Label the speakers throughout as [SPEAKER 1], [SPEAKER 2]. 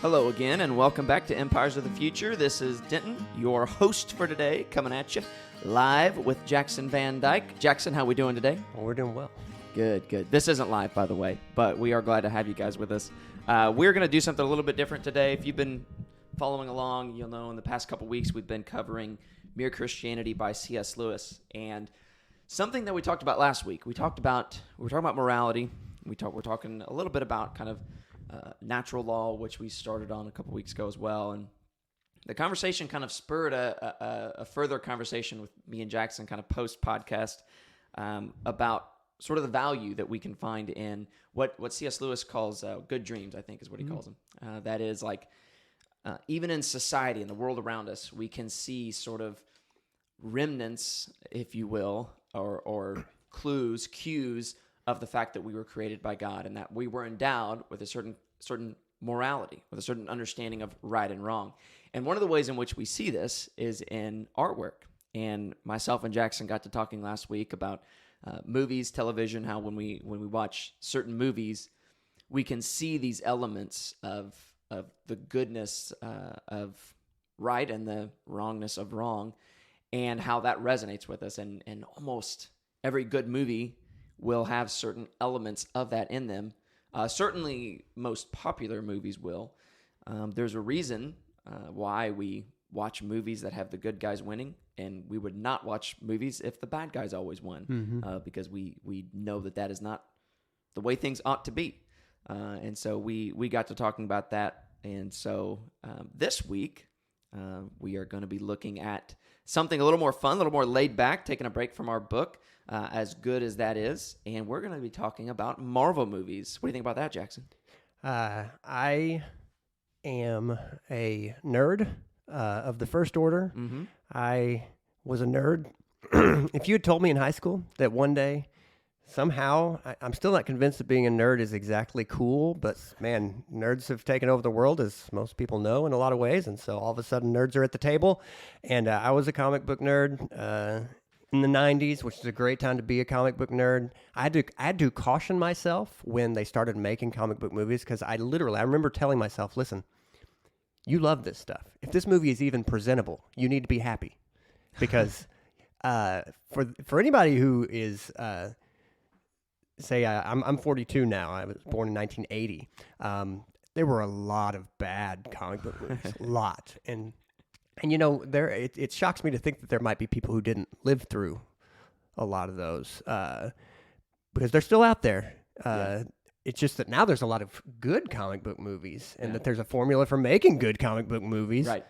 [SPEAKER 1] Hello again, and welcome back to Empires of the Future. This is Denton, your host for today, coming at you live with Jackson Van Dyke. Jackson, how we doing today?
[SPEAKER 2] Well, we're doing well.
[SPEAKER 1] Good. This isn't live, by the way, but we are glad to have you guys with us. We're going to do something a little bit different today. If you've been following along, you'll know in the past couple weeks we've been covering Mere Christianity by C.S. Lewis, and something that we talked about last week. We were talking about morality. We're talking a little bit about kind of natural law, which we started on a couple weeks ago as well, and the conversation kind of spurred a further conversation with me and Jackson, kind of post podcast, about sort of the value that we can find in what C.S. Lewis calls good dreams. I think is what he calls them. That is like even in society, in the world around us, we can see sort of remnants, if you will, or cues of the fact that we were created by God and that we were endowed with a certain morality, with a certain understanding of right and wrong. And one of the ways in which we see this is in artwork. And myself and Jackson got to talking last week about movies, television, how when we watch certain movies, we can see these elements of the goodness of right and the wrongness of wrong, and how that resonates with us. And almost every good movie will have certain elements of that in them. Certainly, most popular movies will. There's a reason why we watch movies that have the good guys winning, and we would not watch movies if the bad guys always won, because we know that is not the way things ought to be. And so we got to talking about that. And so this week, we are going to be looking at something a little more fun, a little more laid back, taking a break from our book, as good as that is. And we're going to be talking about Marvel movies. What do you think about that, Jackson?
[SPEAKER 2] I am a nerd of the first order.
[SPEAKER 1] Mm-hmm.
[SPEAKER 2] I was a nerd. If you had told me in high school that one day, somehow, I'm still not convinced that being a nerd is exactly cool, but man, nerds have taken over the world, as most people know, in a lot of ways, and so all of a sudden nerds are at the table, and I was a comic book nerd in the 90s, which is a great time to be a comic book nerd. I had to caution myself when they started making comic book movies, because I remember telling myself, listen, you love this stuff. If this movie is even presentable, you need to be happy, because for anybody who is... Say I'm 42 now. I was born in 1980. There were a lot of bad comic book movies, a lot, and you know it shocks me to think that there might be people who didn't live through a lot of those, because they're still out there. It's just that now there's a lot of good comic book movies, and that there's a formula for making good comic book movies.
[SPEAKER 1] Right.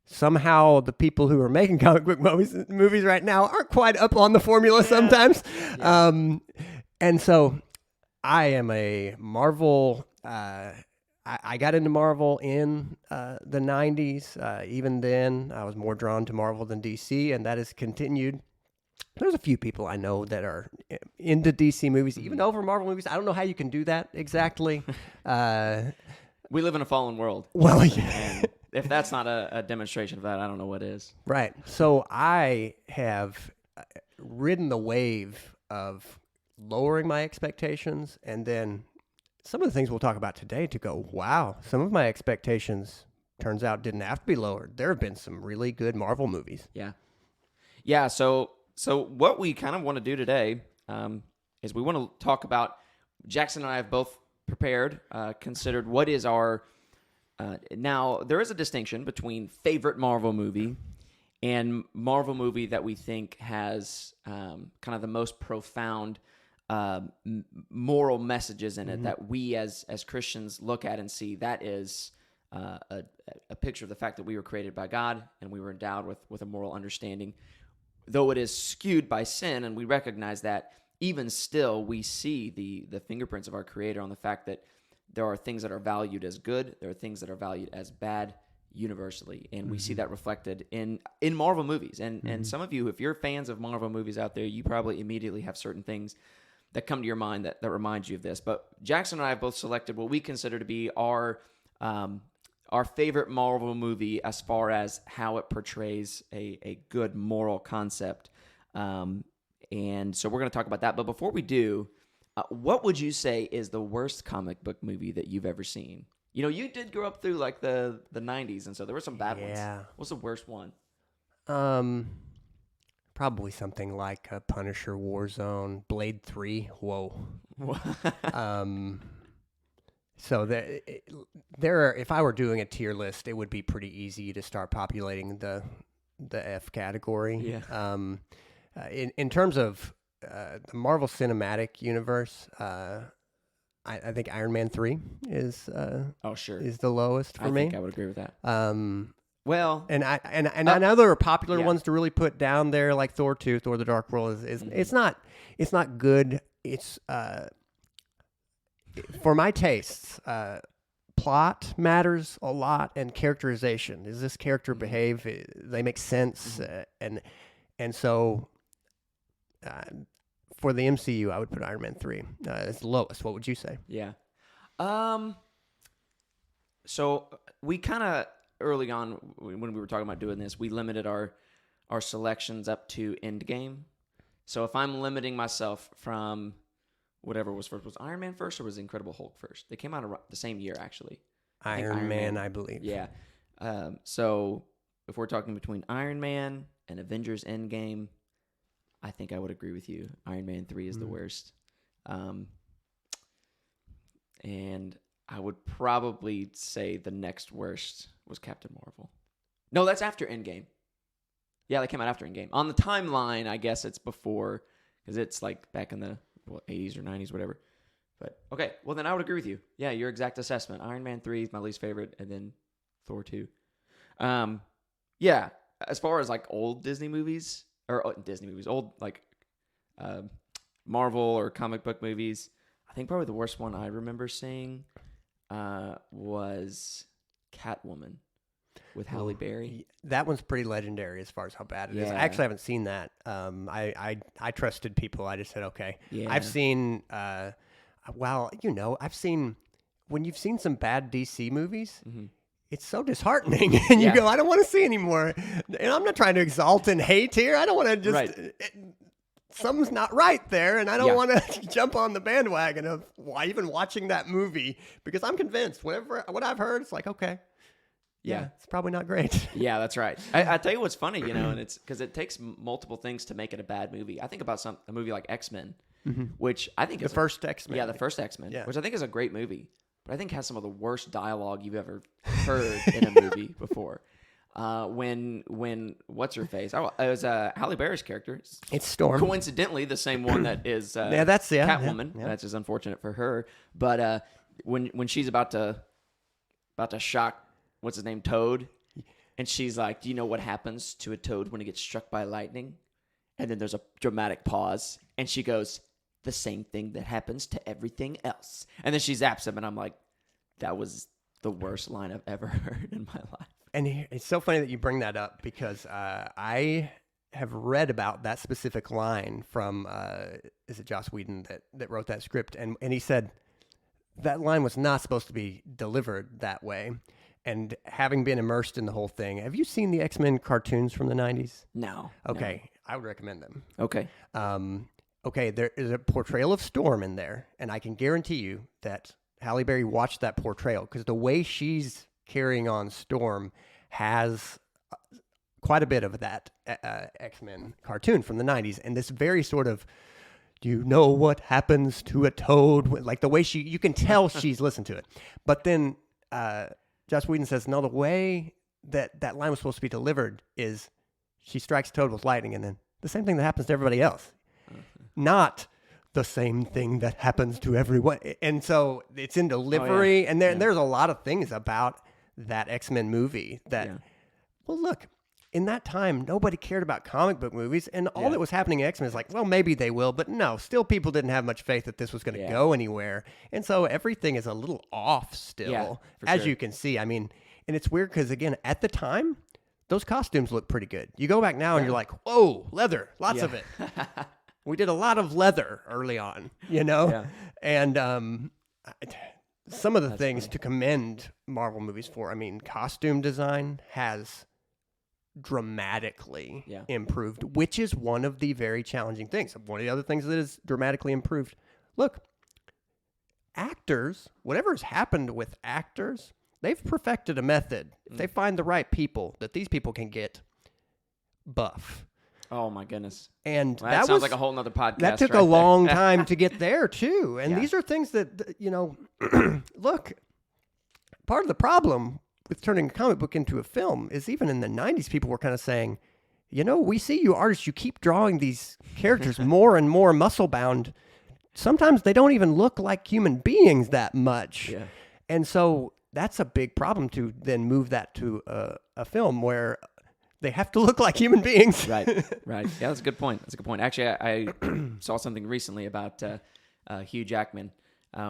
[SPEAKER 2] Somehow the people who are making comic book movies right now aren't quite up on the formula sometimes. Yeah. And so I am a Marvel, I got into Marvel in the 90s. Even then, I was more drawn to Marvel than DC, and that has continued. There's a few people I know that are into DC movies, even over Marvel movies. I don't know how you can do that exactly.
[SPEAKER 1] We live in a fallen world.
[SPEAKER 2] Well, yeah.
[SPEAKER 1] And if that's not a demonstration of that, I don't know what is.
[SPEAKER 2] Right. So I have ridden the wave of lowering my expectations, and then some of the things we'll talk about today to go, wow, some of my expectations turns out didn't have to be lowered. There have been some really good Marvel movies.
[SPEAKER 1] Yeah. So what we kind of want to do today is we want to talk about, Jackson and I have both prepared, considered what is our, now there is a distinction between favorite Marvel movie and Marvel movie that we think has kind of the most profound moral messages in it, that we as Christians look at and see. That is a picture of the fact that we were created by God and we were endowed with a moral understanding. Though it is skewed by sin, and we recognize that, even still we see the fingerprints of our Creator on the fact that there are things that are valued as good, there are things that are valued as bad universally, and we see that reflected in Marvel movies. And some of you, if you're fans of Marvel movies out there, you probably immediately have certain things that come to your mind that remind you of this. But Jackson and I have both selected what we consider to be our favorite Marvel movie as far as how it portrays a good moral concept. And so we're going to talk about that. But before we do, what would you say is the worst comic book movie that you've ever seen? You did grow up through like the 90s, and so there were some bad ones.
[SPEAKER 2] Yeah.
[SPEAKER 1] What's the worst one?
[SPEAKER 2] Probably something like Punisher, Warzone, Blade 3. Whoa. So there are, if I were doing a tier list, it would be pretty easy to start populating the F category.
[SPEAKER 1] Yeah.
[SPEAKER 2] In terms of the Marvel Cinematic Universe, I think Iron Man 3 is
[SPEAKER 1] Sure.
[SPEAKER 2] is the lowest for
[SPEAKER 1] I
[SPEAKER 2] me.
[SPEAKER 1] think I would agree with that.
[SPEAKER 2] Well, and I know there are popular ones to really put down there, like Thor 2, Thor: The Dark World is it's not good. It's for my tastes, plot matters a lot, and characterization. Does this character behave? They make sense, and so for the MCU, I would put Iron Man 3 as the lowest. What would you say?
[SPEAKER 1] Yeah. So we kind of early on when we were talking about doing this, we limited our selections up to Endgame. So if I'm limiting myself from whatever was first, was Iron Man first or was Incredible Hulk first? They came out the same year, actually.
[SPEAKER 2] Iron Man, I believe.
[SPEAKER 1] Yeah. So if we're talking between Iron Man and Avengers Endgame, I think I would agree with you. Iron Man 3 is the worst. And I would probably say the next worst was Captain Marvel. No, that's after Endgame. Yeah, they came out after Endgame. On the timeline, I guess it's before, because it's like back in the 80s or 90s, whatever. But, okay, well, then I would agree with you. Yeah, your exact assessment. Iron Man 3 is my least favorite, and then Thor 2. Yeah, as far as like old Disney movies, old like Marvel or comic book movies, I think probably the worst one I remember seeing was Catwoman with Halle Berry.
[SPEAKER 2] That one's pretty legiondary as far as how bad it is. I actually haven't seen that. I trusted people. I just said, okay.
[SPEAKER 1] Yeah.
[SPEAKER 2] I've seen, I've seen, when you've seen some bad DC movies, it's so disheartening. And you go, I don't want to see anymore. And I'm not trying to exalt and hate here. I don't want to just... Something's not right there, and I don't want to jump on the bandwagon of even watching that movie, because I'm convinced what I've heard, it's like, okay, it's probably not great.
[SPEAKER 1] Yeah, that's right. I tell you what's funny, and it's because it takes multiple things to make it a bad movie. I think about a movie like X-Men, which I think is
[SPEAKER 2] the first X-Men.
[SPEAKER 1] Yeah, the first X-Men, which I think is a great movie, but I think has some of the worst dialogue you've ever heard in a movie before. When what's her face? Oh, it was Halle Berry's character.
[SPEAKER 2] It's Storm.
[SPEAKER 1] Coincidentally, the same one that is
[SPEAKER 2] Catwoman.
[SPEAKER 1] Yeah. That's just unfortunate for her. But when she's about to shock what's his name, Toad, and she's like, "Do you know what happens to a toad when it gets struck by lightning?" And then there's a dramatic pause, and she goes, "The same thing that happens to everything else." And then she zaps him, and I'm like, that was the worst line I've ever heard in my life.
[SPEAKER 2] And it's so funny that you bring that up, because I have read about that specific line from, is it Joss Whedon that wrote that script? And he said that line was not supposed to be delivered that way. And having been immersed in the whole thing, have you seen the X-Men cartoons from the 90s?
[SPEAKER 1] No.
[SPEAKER 2] Okay,
[SPEAKER 1] no.
[SPEAKER 2] I would recommend them.
[SPEAKER 1] Okay.
[SPEAKER 2] Okay, there is a portrayal of Storm in there, and I can guarantee you that Halle Berry watched that portrayal, because the way she's carrying on Storm has quite a bit of that X-Men cartoon from the 90s, and this very sort of, do you know what happens to a toad? Like the way you can tell she's listened to it. But then Joss Whedon says, no, the way that line was supposed to be delivered is she strikes Toad with lightning, and then the same thing that happens to everybody else. Not the same thing that happens to everyone. And so it's in delivery, and there's a lot of things about that X-Men movie that, well, look, in that time, nobody cared about comic book movies, and all that was happening in X-Men is like, well, maybe they will, but no, still people didn't have much faith that this was going to go anywhere. And so everything is a little off still, as you can see. I mean, and it's weird because, again, at the time, those costumes look pretty good. You go back now and you're like, whoa, leather, lots of it. We did a lot of leather early on, and some of the things to commend Marvel movies for, I mean, costume design has dramatically improved, which is one of the very challenging things. One of the other things that is dramatically improved. Look, actors, whatever has happened with actors, they've perfected a method. If they find the right people, that these people can get buff.
[SPEAKER 1] Oh my goodness.
[SPEAKER 2] And
[SPEAKER 1] Well, that sounds like a whole nother podcast.
[SPEAKER 2] That took
[SPEAKER 1] right
[SPEAKER 2] a long
[SPEAKER 1] there.
[SPEAKER 2] time to get there too. And
[SPEAKER 1] Yeah.
[SPEAKER 2] these are things that, look, part of the problem with turning a comic book into a film is even in the 90s, people were kind of saying, we see you artists, you keep drawing these characters more and more muscle bound. Sometimes they don't even look like human beings that much.
[SPEAKER 1] Yeah.
[SPEAKER 2] And so that's a big problem to then move that to a film where they have to look like human beings.
[SPEAKER 1] Right. Yeah, that's a good point. Actually, I saw something recently about Hugh Jackman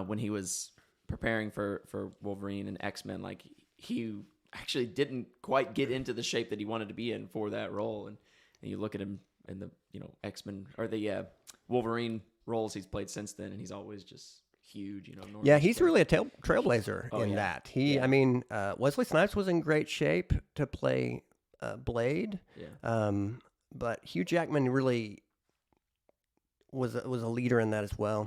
[SPEAKER 1] when he was preparing for Wolverine and X-Men. Like, he actually didn't quite get into the shape that he wanted to be in for that role. And you look at him in the X-Men or the Wolverine roles he's played since then, and he's always just huge.
[SPEAKER 2] Yeah, he's really a trailblazer in that.
[SPEAKER 1] Yeah.
[SPEAKER 2] I mean, Wesley Snipes was in great shape to play Blade.
[SPEAKER 1] Yeah.
[SPEAKER 2] But Hugh Jackman really was a leader in that as well.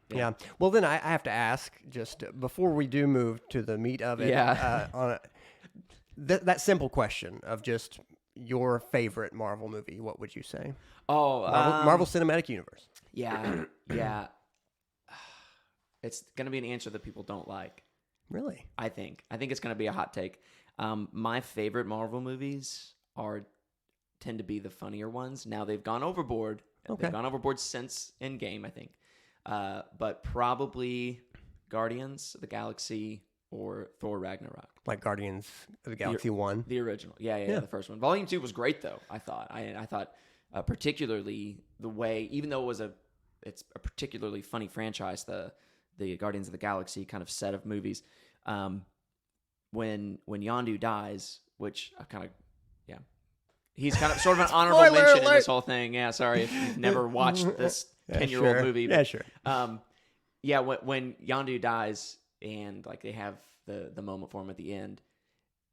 [SPEAKER 1] Yeah.
[SPEAKER 2] Well, then I have to ask, just before we do move to the meat of it, that simple question of just your favorite Marvel movie, what would you say?
[SPEAKER 1] Oh,
[SPEAKER 2] Marvel Cinematic Universe.
[SPEAKER 1] Yeah. It's going to be an answer that people don't like.
[SPEAKER 2] Really?
[SPEAKER 1] I think it's going to be a hot take. My favorite Marvel movies tend to be the funnier ones. Now they've gone overboard.
[SPEAKER 2] Okay.
[SPEAKER 1] They've gone overboard since Endgame, I think. But probably Guardians of the Galaxy or Thor Ragnarok.
[SPEAKER 2] Like Guardians of the Galaxy 1?
[SPEAKER 1] The original. Yeah, the first one. Volume 2 was great, though, I thought. I thought particularly the way, even though it's a particularly funny franchise, the Guardians of the Galaxy kind of set of movies, when Yondu dies, which I kind of, he's kind of sort of an honorable mention in this whole thing. Yeah, sorry if you've never watched this 10-year-old movie. But,
[SPEAKER 2] yeah, sure.
[SPEAKER 1] When Yondu dies and like they have the moment for him at the end,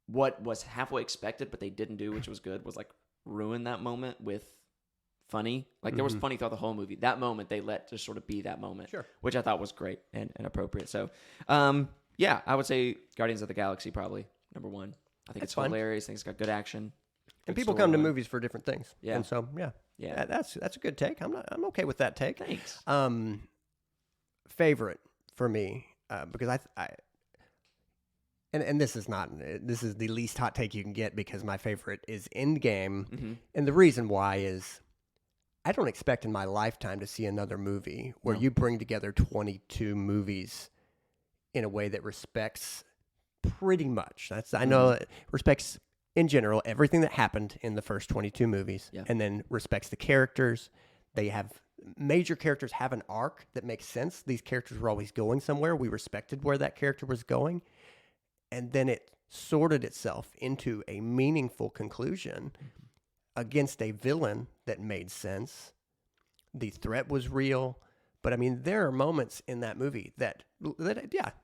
[SPEAKER 1] what was halfway expected but they didn't do, which was good, was like ruin that moment with funny. Like there was funny throughout the whole movie. That moment they let just sort of be that moment, which I thought was great and appropriate. So, I would say Guardians of the Galaxy probably number one. I think it's hilarious. I think it's got good action.
[SPEAKER 2] And people come to movies for different things.
[SPEAKER 1] Yeah.
[SPEAKER 2] And so, that's a good take. I'm okay with that take.
[SPEAKER 1] Thanks.
[SPEAKER 2] Favorite for me, because and this is the least hot take you can get, because my favorite is Endgame.
[SPEAKER 1] Mm-hmm.
[SPEAKER 2] And the reason why is I don't expect in my lifetime to see another movie where you bring together 22 movies in a way that respects pretty much. I know it respects in general everything that happened in the first 22 movies, and then respects the characters. Major characters have an arc that makes sense. These characters were always going somewhere. We respected where that character was going. And then it sorted itself into a meaningful conclusion against a villain that made sense. The threat was real. But I mean, there are moments in that movie that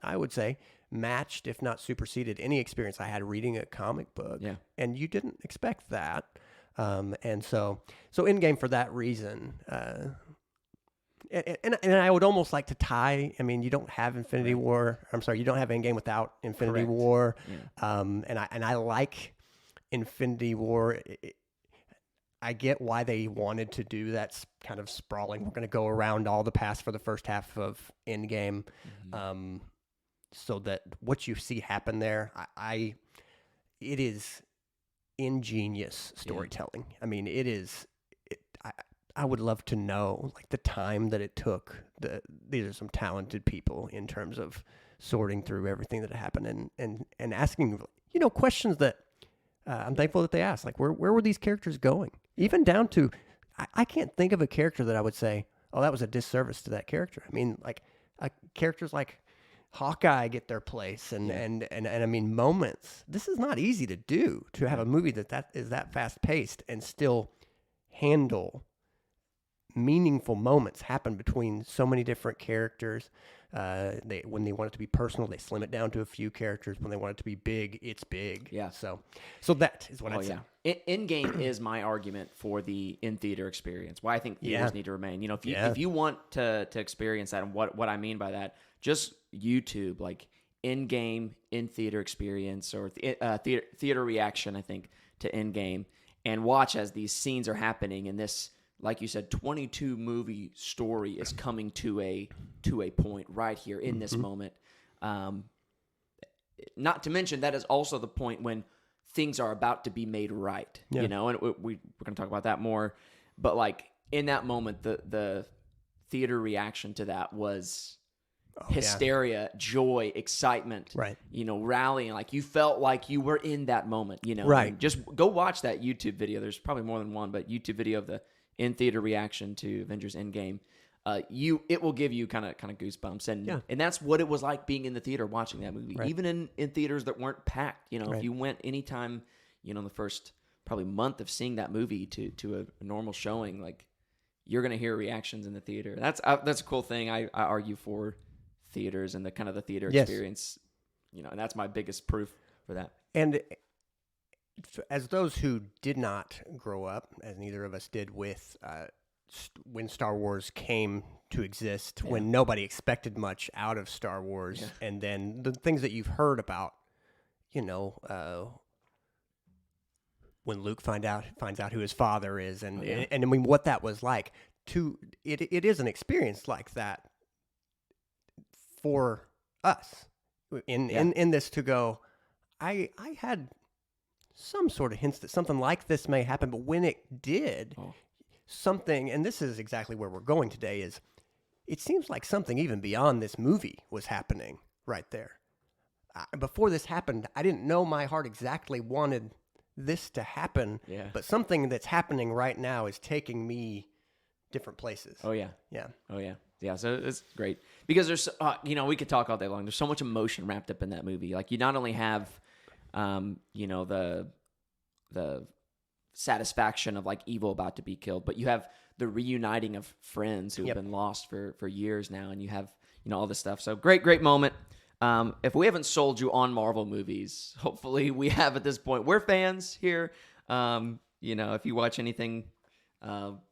[SPEAKER 2] I would say matched, if not superseded, any experience I had reading a comic book.
[SPEAKER 1] Yeah.
[SPEAKER 2] And you didn't expect that. And so Endgame for that reason. And I would almost like to tie. I mean, you don't have Infinity War. I'm sorry, you don't have Endgame without Infinity War.
[SPEAKER 1] Yeah.
[SPEAKER 2] And I like Infinity War. I get why they wanted to do that kind of sprawling. We're going to go around all the past for the first half of Endgame, so that what you see happen there, it is ingenious storytelling. I mean, it is. I would love to know, like, the time that it took. These are some talented people in terms of sorting through everything that happened and asking, questions that I'm thankful that they asked. Like, where were these characters going? Even down to, I can't think of a character that I would say, oh, that was a disservice to that character. I mean, like, characters like Hawkeye get their place, and I mean, moments. This is not easy to do, to have a movie that is that fast paced and still handle meaningful moments happen between so many different characters. When they want it to be personal, they slim it down to a few characters. When they want it to be big, it's big.
[SPEAKER 1] Yeah.
[SPEAKER 2] So that is what I'd say.
[SPEAKER 1] Endgame is my argument for the in-theater experience. Why I think theaters need to remain. You know, if you want to experience that, and what I mean by that, just YouTube, like Endgame in-theater experience, or theater reaction, I think, to Endgame, and watch as these scenes are happening, and this, like you said, 22 movie story is coming to a point right here in this moment. Not to mention that is also the point when things are about to be made right, you know, and we're going to talk about that more. But like in that moment, the theater reaction to that was hysteria, joy, excitement,
[SPEAKER 2] right?
[SPEAKER 1] You know, rallying, like you felt like you were in that moment, you know,
[SPEAKER 2] right?
[SPEAKER 1] And just go watch that YouTube video. There's probably more than one, but YouTube video of the in-theater reaction to Avengers Endgame. It will give you kind of goosebumps, and that's what it was like being in the theater watching that movie, even in theaters that weren't packed. You know, if you went anytime, you know, in the first probably month of seeing that movie to a normal showing, like you're gonna hear reactions in the theater. That's a cool thing. I argue for theaters and the kind of the theater experience, you know, and that's my biggest proof for that.
[SPEAKER 2] And as those who did not grow up, as neither of us did, with when Star Wars came to exist, when nobody expected much out of Star Wars, and then the things that you've heard about, you know, when Luke finds out who his father is, and I mean what that was like. It is an experience like that for us in this, to go, I had some sort of hints that something like this may happen, but when it did, something, and this is exactly where we're going today, is it seems like something even beyond this movie was happening right there. Before this happened, I didn't know my heart exactly wanted this to happen, but something that's happening right now is taking me different places.
[SPEAKER 1] So it's great because there's you know, we could talk all day long. There's so much emotion wrapped up in that movie. Like, you not only have you know, the satisfaction of like evil about to be killed, but you have the reuniting of friends who have been lost for years now, and you have, you know, all this stuff. So great moment. If we haven't sold you on Marvel movies, hopefully we have at this point. We're fans here. You know, if you watch anything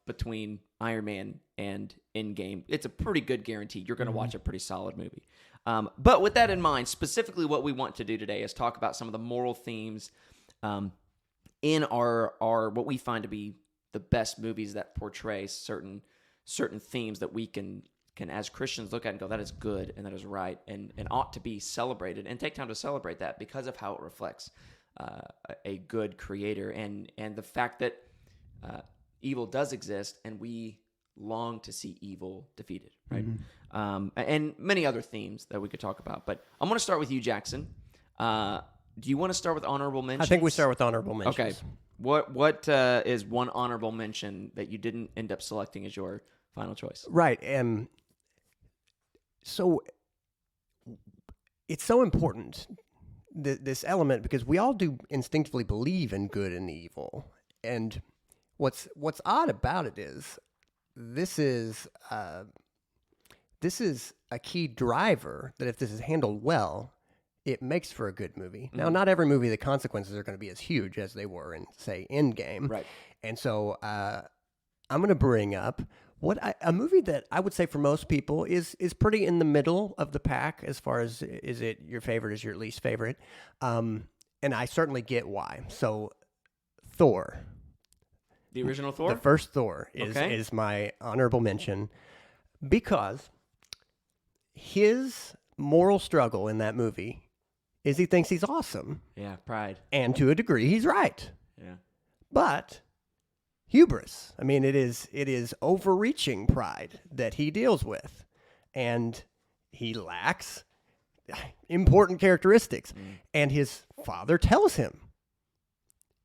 [SPEAKER 1] between Iron Man and Endgame, it's a pretty good guarantee you're going to watch a pretty solid movie. But with that in mind, specifically what we want to do today is talk about some of the moral themes in our what we find to be the best movies that portray certain themes that we can as Christians look at and go, that is good and that is right and ought to be celebrated, and take time to celebrate that because of how it reflects a good creator and the fact that evil does exist and we long to see evil defeated, right? And many other themes that we could talk about. But I'm going to start with you, Jackson. Do you want to start with honorable mentions?
[SPEAKER 2] I think we start with honorable mentions.
[SPEAKER 1] Okay. What is one honorable mention that you didn't end up selecting as your final choice?
[SPEAKER 2] Right. So it's so important, this element, because we all do instinctively believe in good and evil. And what's odd about it is this is a key driver that if this is handled well, it makes for a good movie. Now, not every movie, the consequences are going to be as huge as they were in, say, Endgame.
[SPEAKER 1] Right.
[SPEAKER 2] And so I'm going to bring up a movie that I would say for most people is pretty in the middle of the pack as far as, is it your favorite, is your least favorite? And I certainly get why. So Thor.
[SPEAKER 1] The original Thor?
[SPEAKER 2] The first Thor is my honorable mention, because his moral struggle in that movie is he thinks he's awesome.
[SPEAKER 1] Yeah, pride.
[SPEAKER 2] And to a degree, he's right.
[SPEAKER 1] Yeah.
[SPEAKER 2] But hubris. I mean, it is overreaching pride that he deals with. And he lacks important characteristics. And his father tells him,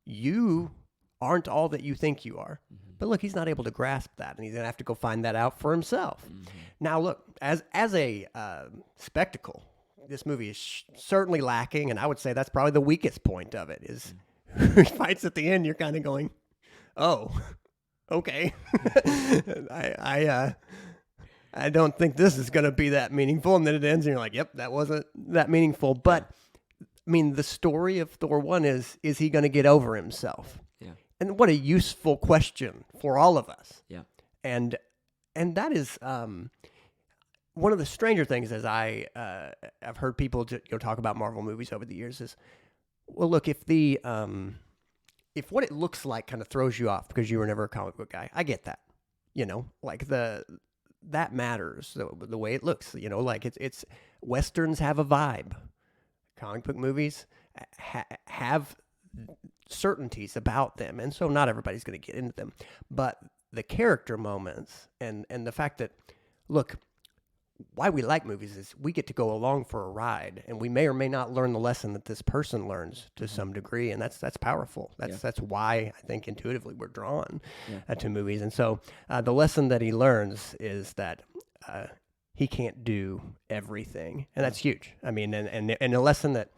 [SPEAKER 2] you aren't all that you think you are. But look, he's not able to grasp that, and he's going to have to go find that out for himself. Now, look, as a spectacle, this movie is certainly lacking, and I would say that's probably the weakest point of it, is he fights at the end, you're kind of going, oh, okay. I don't think this is going to be that meaningful. And then it ends and you're like, yep, that wasn't that meaningful. But I mean, the story of Thor 1 is he going to get over himself?
[SPEAKER 1] Yeah.
[SPEAKER 2] And what a useful question for all of us.
[SPEAKER 1] Yeah.
[SPEAKER 2] And that is one of the stranger things as I've heard people talk about Marvel movies over the years is, well, look, if what it looks like kind of throws you off because you were never a comic book guy, I get that. Like that matters, the way it looks. Like it's Westerns have a vibe. Comic book movies have certainties about them, and so not everybody's going to get into them. But the character moments and the fact that, look, why we like movies is we get to go along for a ride, and we may or may not learn the lesson that this person learns to some degree, and that's powerful. That's why I think intuitively we're drawn to movies. And so the lesson that he learns is that he can't do everything, and that's huge. I mean, and a lesson that,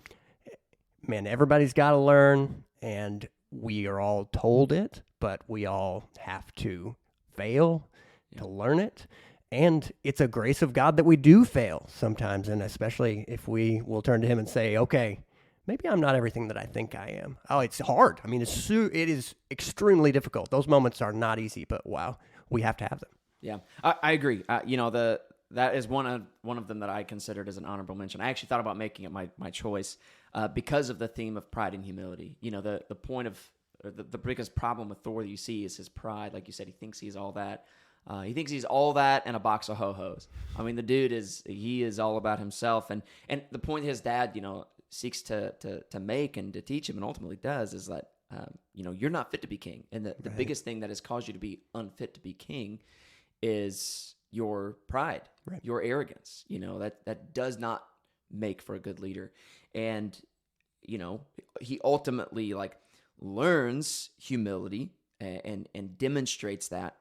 [SPEAKER 2] man, everybody's got to learn, and we are all told it, but we all have to fail to learn it. And it's a grace of God that we do fail sometimes, and especially if we will turn to him and say, okay, maybe I'm not everything that I think I am. Oh, it's hard. I mean, it is extremely difficult. Those moments are not easy, but wow, we have to have them.
[SPEAKER 1] Yeah, I agree. That is one of them that I considered as an honorable mention. I actually thought about making it my choice because of the theme of pride and humility. The point of the biggest problem with Thor that you see is his pride. Like you said, he thinks he's all that. He thinks he's all that and a box of ho-hos. I mean, the dude is all about himself. And the point his dad, seeks to make and to teach him and ultimately does is that, you're not fit to be king. And the biggest thing that has caused you to be unfit to be king is your pride, your arrogance. That does not make for a good leader. And, he ultimately learns humility and demonstrates that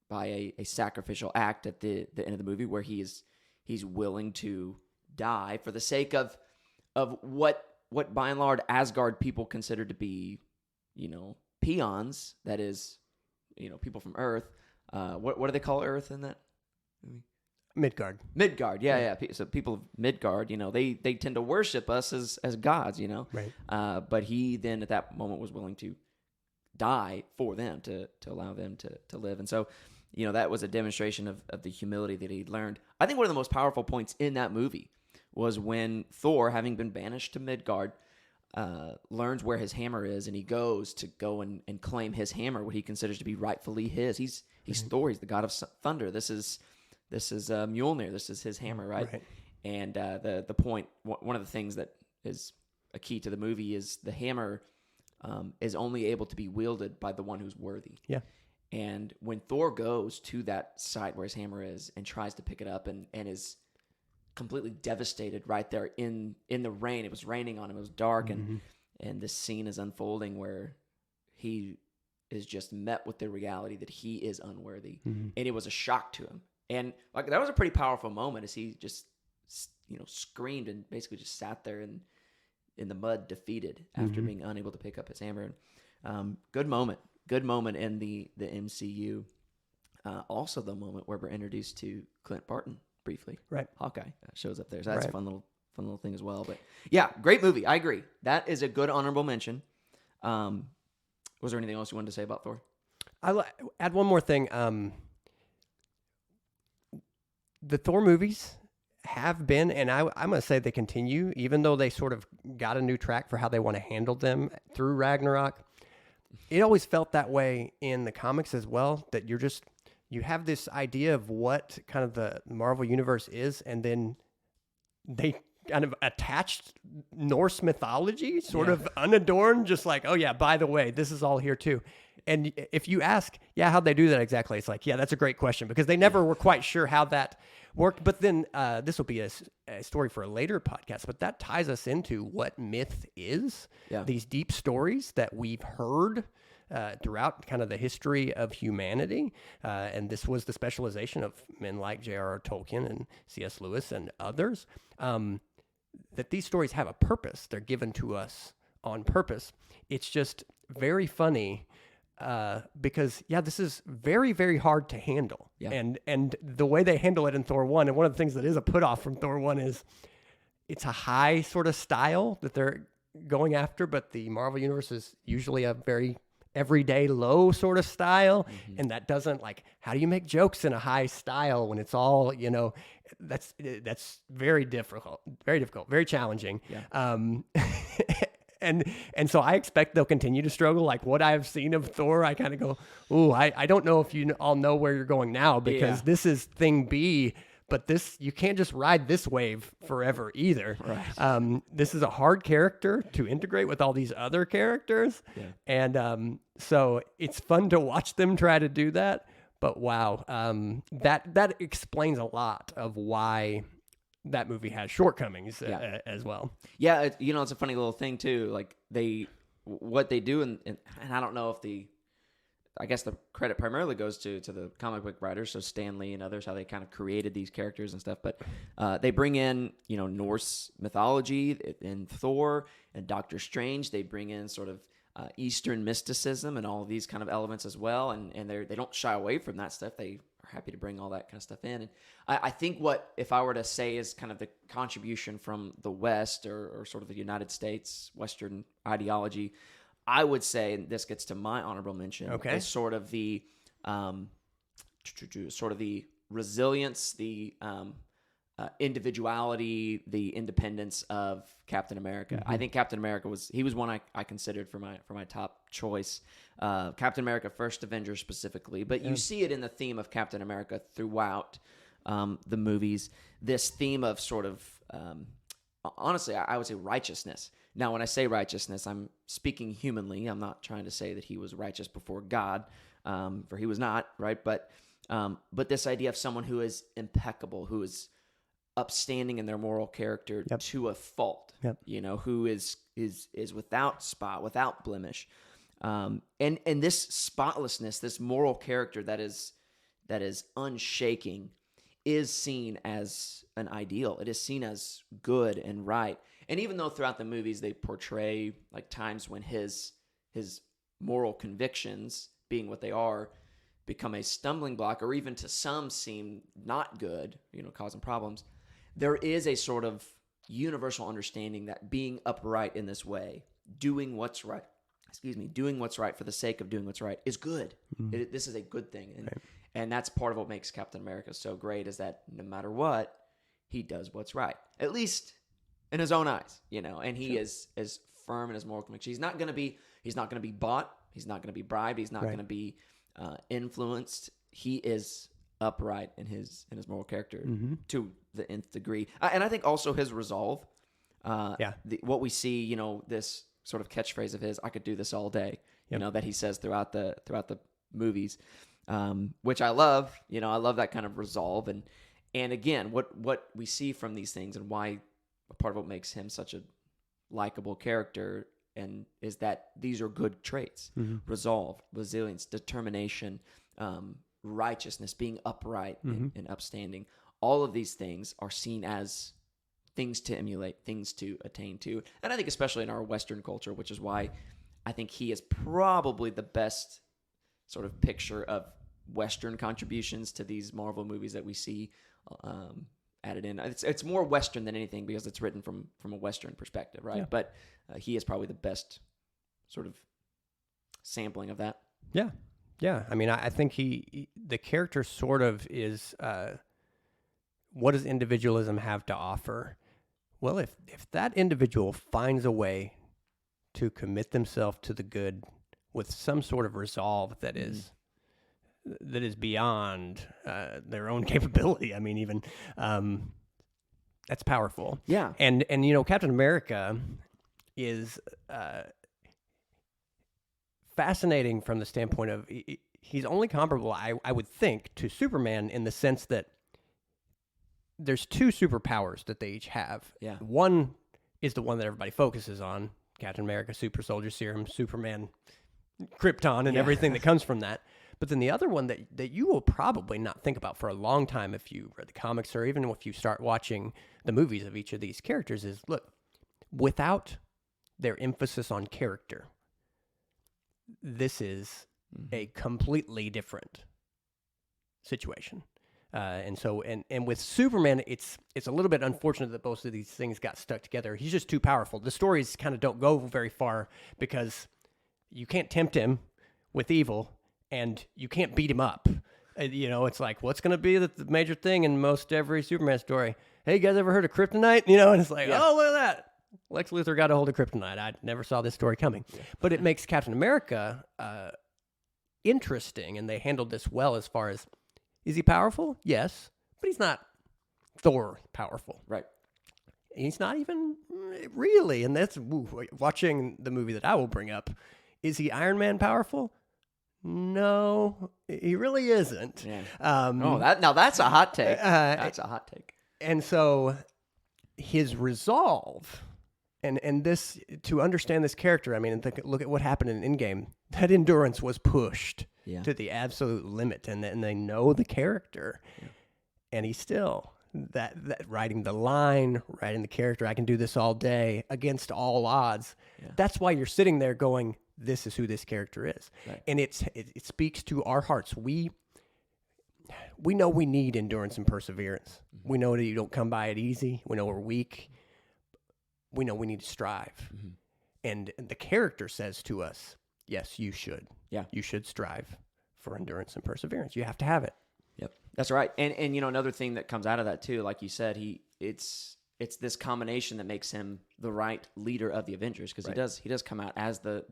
[SPEAKER 1] by a sacrificial act at the end of the movie where he's willing to die for the sake of what by and large Asgard people consider to be, peons, that is, people from Earth. What do they call Earth in that movie?
[SPEAKER 2] Midgard.
[SPEAKER 1] Yeah. So people of Midgard, they tend to worship us as gods,
[SPEAKER 2] Right.
[SPEAKER 1] But he then at that moment was willing to die for them to allow them to live. And so, that was a demonstration of the humility that he'd learned. I think one of the most powerful points in that movie was when Thor, having been banished to Midgard, learns where his hammer is, and he goes to go and claim his hammer, what he considers to be rightfully his. He's Thor. He's the god of thunder. This is Mjolnir. This is his hammer, right? And the point, one of the things that is a key to the movie is the hammer is only able to be wielded by the one who's worthy.
[SPEAKER 2] Yeah.
[SPEAKER 1] And when Thor goes to that site where his hammer is and tries to pick it up and is completely devastated right there in the rain. It was raining on him. It was dark, and this scene is unfolding where he is just met with the reality that he is unworthy, and it was a shock to him. And that was a pretty powerful moment as he just screamed and basically just sat there in the mud, defeated after being unable to pick up his hammer. Good moment in the MCU. Also, the moment where we're introduced to Clint Barton briefly.
[SPEAKER 2] Right.
[SPEAKER 1] Hawkeye shows up there, so that's a fun little thing as well. But yeah, great movie. I agree. That is a good honorable mention. Was there anything else you wanted to say about Thor?
[SPEAKER 2] I'll add one more thing. The Thor movies have been, and I'm going to say they continue, even though they sort of got a new track for how they want to handle them through Ragnarok. It always felt that way in the comics as well, that you have this idea of what kind of the Marvel universe is, and then they kind of attached Norse mythology, sort of unadorned, just like, oh yeah, by the way, this is all here too. And if you ask, how'd they do that exactly? It's like, that's a great question, because they never were quite sure how that worked. But then this will be a story for a later podcast, but that ties us into what myth is. Yeah. These deep stories that we've heard throughout kind of the history of humanity. And this was the specialization of men like J.R.R. Tolkien and C.S. Lewis and others, that these stories have a purpose. They're given to us on purpose. It's just very funny because this is very, very hard to handle.
[SPEAKER 1] Yeah.
[SPEAKER 2] And the way they handle it in Thor 1, and one of the things that is a put off from Thor 1 is it's a high sort of style that they're going after, but the Marvel Universe is usually a very everyday low sort of style. And that doesn't, like, how do you make jokes in a high style when it's all, that's very difficult, very challenging.
[SPEAKER 1] Yeah.
[SPEAKER 2] And so I expect they'll continue to struggle. Like what I've seen of Thor, I kind of go, ooh, I don't know if you all know where you're going now, because this is thing B, but you can't just ride this wave forever either.
[SPEAKER 1] Right.
[SPEAKER 2] This is a hard character to integrate with all these other characters.
[SPEAKER 1] Yeah.
[SPEAKER 2] And so it's fun to watch them try to do that. But wow, that explains a lot of why that movie has shortcomings as well.
[SPEAKER 1] Yeah, it's a funny little thing too. Like what they do, and I don't know if I guess the credit primarily goes to the comic book writers, so Stan Lee and others, how they kind of created these characters and stuff. But they bring in, Norse mythology in Thor and Doctor Strange. They bring in sort of Eastern mysticism and all of these kind of elements as well. And they don't shy away from that stuff. They are happy to bring all that kind of stuff in. And I think if I were to say is kind of the contribution from the West or sort of the United States, Western ideology, I would say, and this gets to my honorable mention, is sort of the resilience, the individuality, the independence of Captain America. I think Captain America was one I considered for my top choice. Captain America, First Avenger specifically, but you see it in the theme of Captain America throughout the movies. This theme of sort of, honestly, I would say righteousness. Now, when I say righteousness, I'm speaking humanly. I'm not trying to say that he was righteous before God, for he was not, right? But this idea of someone who is impeccable, who is upstanding in their moral character to a fault, who is without spot, without blemish, and this spotlessness, this moral character that is unshaking, is seen as an ideal. It is seen as good and right. And even though throughout the movies they portray like times when his moral convictions, being what they are, become a stumbling block, or even to some seem not good, causing problems, there is a sort of universal understanding that being upright in this way, doing what's right for the sake of doing what's right, is good. This is a good thing. And that's part of what makes Captain America so great, is that no matter what, he does what's right. At least in his own eyes, and he is as firm in his moral conviction. He's not going to be bought. He's not going to be bribed. He's not going to be influenced. He is upright in his moral character to the nth degree. And I think also his resolve. What we see, this sort of catchphrase of his, "I could do this all day," that he says throughout the movies, which I love. I love that kind of resolve. And again, what we see from these things, and why part of what makes him such a likable character, and is that these are good traits: resolve, resilience, determination, righteousness, being upright and upstanding. All of these things are seen as things to emulate, things to attain to. And I think especially in our Western culture, which is why I think he is probably the best sort of picture of Western contributions to these Marvel movies that we see added in. It's more Western than anything because it's written from a Western perspective, right? But he is probably the best sort of sampling of that.
[SPEAKER 2] Yeah. I mean, I think the character sort of is, what does individualism have to offer? Well, if that individual finds a way to commit themselves to the good with some sort of resolve that is beyond their own capability. I mean, even that's powerful.
[SPEAKER 1] Yeah.
[SPEAKER 2] And Captain America is fascinating from the standpoint of he's only comparable, I would think, to Superman in the sense that there's two superpowers that they each have.
[SPEAKER 1] Yeah.
[SPEAKER 2] One is the one that everybody focuses on: Captain America, super soldier serum, Superman, Krypton, and everything that comes from that. But then the other one that you will probably not think about for a long time if you read the comics or even if you start watching the movies of each of these characters is, look, without their emphasis on character, this is a completely different situation. And with Superman, it's a little bit unfortunate that both of these things got stuck together. He's just too powerful. The stories kind of don't go very far because you can't tempt him with evil and you can't beat him up. It's like, what's going to be the major thing in most every Superman story? Hey, you guys ever heard of kryptonite? And it's like, oh, look at that. Lex Luthor got a hold of kryptonite. I never saw this story coming. Yeah. But it makes Captain America interesting, and they handled this well as far as, is he powerful? Yes, but he's not Thor powerful.
[SPEAKER 1] Right.
[SPEAKER 2] He's not even really, and that's, watching the movie that I will bring up, is he Iron Man powerful? No, he really isn't.
[SPEAKER 1] Yeah. That's a hot take. That's a hot take.
[SPEAKER 2] And so his resolve, and this, to understand this character, I mean, look at what happened in Endgame. That endurance was pushed to the absolute limit, and they know the character, and he's still that writing the line, writing the character. I can do this all day against all odds. Yeah. That's why you're sitting there going, this is who this character is. Right. And it speaks to our hearts. We know we need endurance and perseverance. Mm-hmm. We know that you don't come by it easy. We know we're weak. We know we need to strive. Mm-hmm. And the character says to us, yes, you should. Yeah. You should strive for endurance and perseverance. You have to have it.
[SPEAKER 1] Yep. That's right. And another thing that comes out of that too, like you said, it's this combination that makes him the right leader of the Avengers, because he does come out as the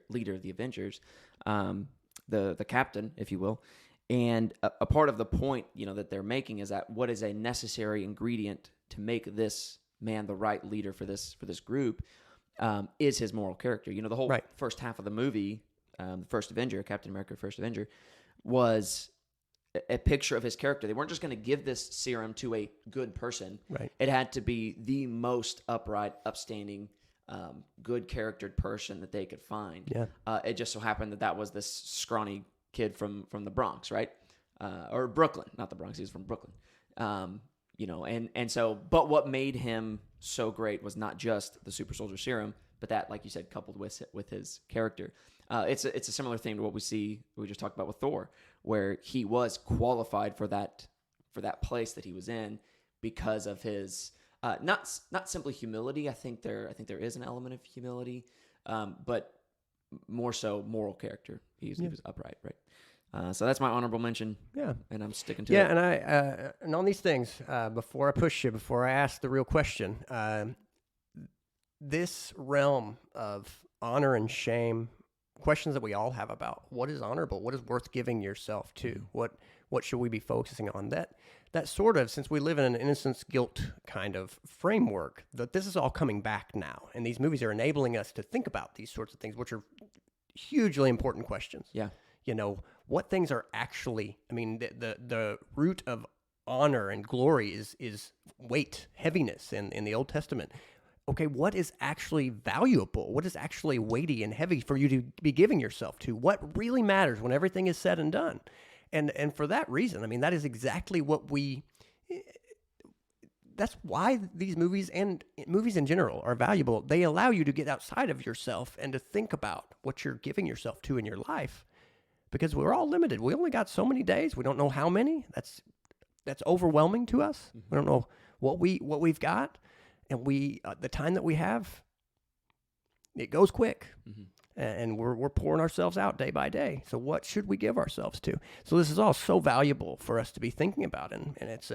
[SPEAKER 1] leader of the Avengers, the captain, if you will. And a part of the point, that they're making is that what is a necessary ingredient to make this man the right leader for this group is his moral character. The whole first half of the movie, the first Avenger, Captain America, First Avenger, was a picture of his character. They weren't just going to give this serum to a good person. Right. It had to be the most upright, upstanding, good charactered person that they could find. Yeah. It just so happened that was this scrawny kid from the Bronx, right? Or Brooklyn, not the Bronx. He was from Brooklyn. And so, but what made him so great was not just the super soldier serum, but that, like you said, coupled with his character. It's a similar thing to what we just talked about with Thor, where he was qualified for that place that he was in because of his not simply humility. I think there is an element of humility, but more so moral character. He was upright, right? So that's my honorable mention. Yeah, and I'm sticking to it.
[SPEAKER 2] Yeah, and I and on these things, before I ask the real question, this realm of honor and shame, questions that we all have about what is honorable, what is worth giving yourself to, what should we be focusing on, that sort of, since we live in an innocence guilt kind of framework, that this is all coming back now, and these movies are enabling us to think about these sorts of things, which are hugely important questions. Yeah, what things are actually, I mean, the root of honor and glory is weight, heaviness in the Old Testament. Okay, what is actually valuable? What is actually weighty and heavy for you to be giving yourself to? What really matters when everything is said and done? And for that reason, I mean, that is exactly what that's why these movies and movies in general are valuable. They allow you to get outside of yourself and to think about what you're giving yourself to in your life, because we're all limited. We only got so many days. We don't know how many. That's overwhelming to us. Mm-hmm. We don't know what we've got. And the time that we have, it goes quick, and we're pouring ourselves out day by day. So what should we give ourselves to? So this is all so valuable for us to be thinking about, and it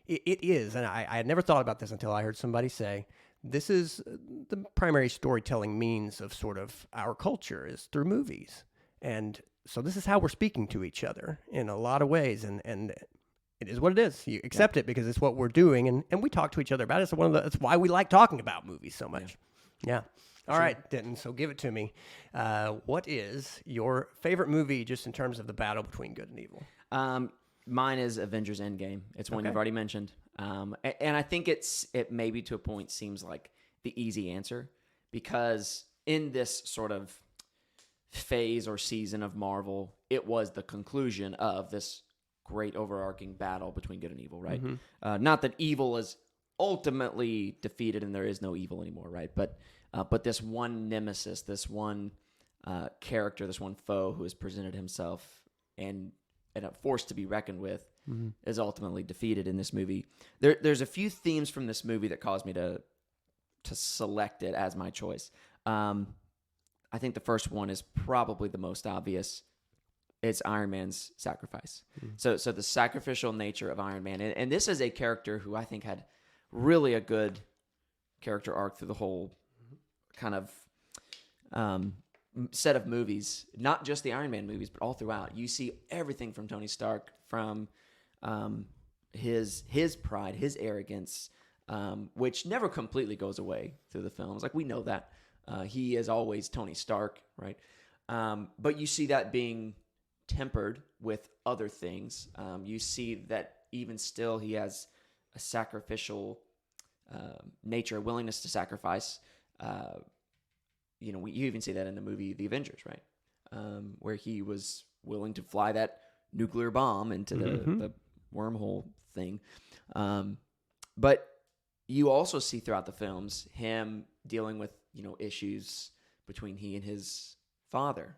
[SPEAKER 2] is. And I had never thought about this until I heard somebody say, this is the primary storytelling means of sort of our culture is through movies, and so this is how we're speaking to each other in a lot of ways, and it is what it is. You accept it because it's what we're doing, and we talk to each other about it. So that's why we like talking about movies so much. Yeah. All right, Denton, so give it to me. What is your favorite movie just in terms of the battle between good and evil?
[SPEAKER 1] Mine is Avengers Endgame. It's one you've already mentioned. And I think it maybe to a point seems like the easy answer, because in this sort of phase or season of Marvel, it was the conclusion of this great overarching battle between good and evil, right? Mm-hmm. Not that evil is ultimately defeated and there is no evil anymore, right? But this one nemesis, this one character, this one foe who has presented himself and a force to be reckoned with, is ultimately defeated in this movie. There's a few themes from this movie that caused me to select it as my choice. I think the first one is probably the most obvious. It's Iron Man's sacrifice. So the sacrificial nature of Iron Man. And this is a character who I think had really a good character arc through the whole kind of set of movies. Not just the Iron Man movies, but all throughout. You see everything from Tony Stark, from his pride, his arrogance, which never completely goes away through the films. Like, we know that. He is always Tony Stark, right? But you see that being tempered with other things. You see that even still he has a sacrificial nature, a willingness to sacrifice. You even see that in the movie The Avengers, right? Where he was willing to fly that nuclear bomb into the wormhole thing. But you also see throughout the films him dealing with, issues between he and his father,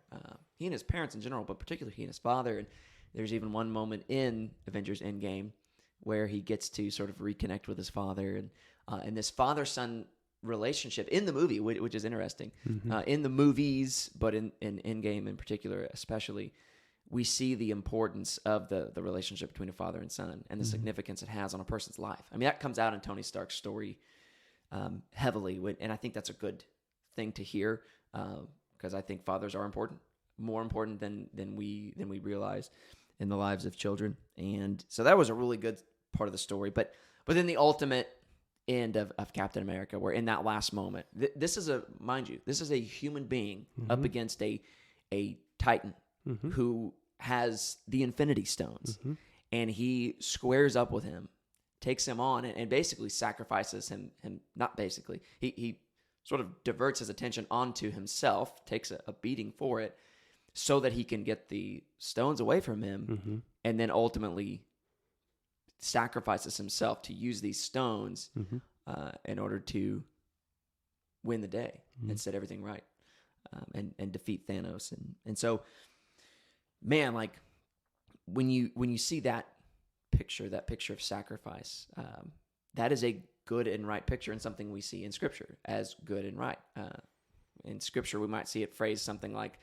[SPEAKER 1] he and his parents in general, but particularly he and his father. And there's even one moment in Avengers Endgame where he gets to sort of reconnect with his father, and this father-son relationship in the movie, which is interesting. In the movies, but in Endgame in particular, especially, we see the importance of the relationship between a father and son and the significance it has on a person's life. I mean, that comes out in Tony Stark's story heavily, and I think that's a good thing to hear, because I think fathers are important, more important than we realize in the lives of children. And so that was a really good part of the story. But then the ultimate end of Captain America, where in that last moment, this is a human being up against a Titan who has the Infinity Stones, and he squares up with him, takes him on, and basically sacrifices him. Not basically, he sort of diverts his attention onto himself, takes a beating for it, so that he can get the stones away from him, and then ultimately sacrifices himself to use these stones in order to win the day and set everything right, and defeat Thanos. And so, man, like when you see that picture of sacrifice, that is a good and right picture, and something we see in Scripture as good and right. In Scripture, we might see it phrased something like,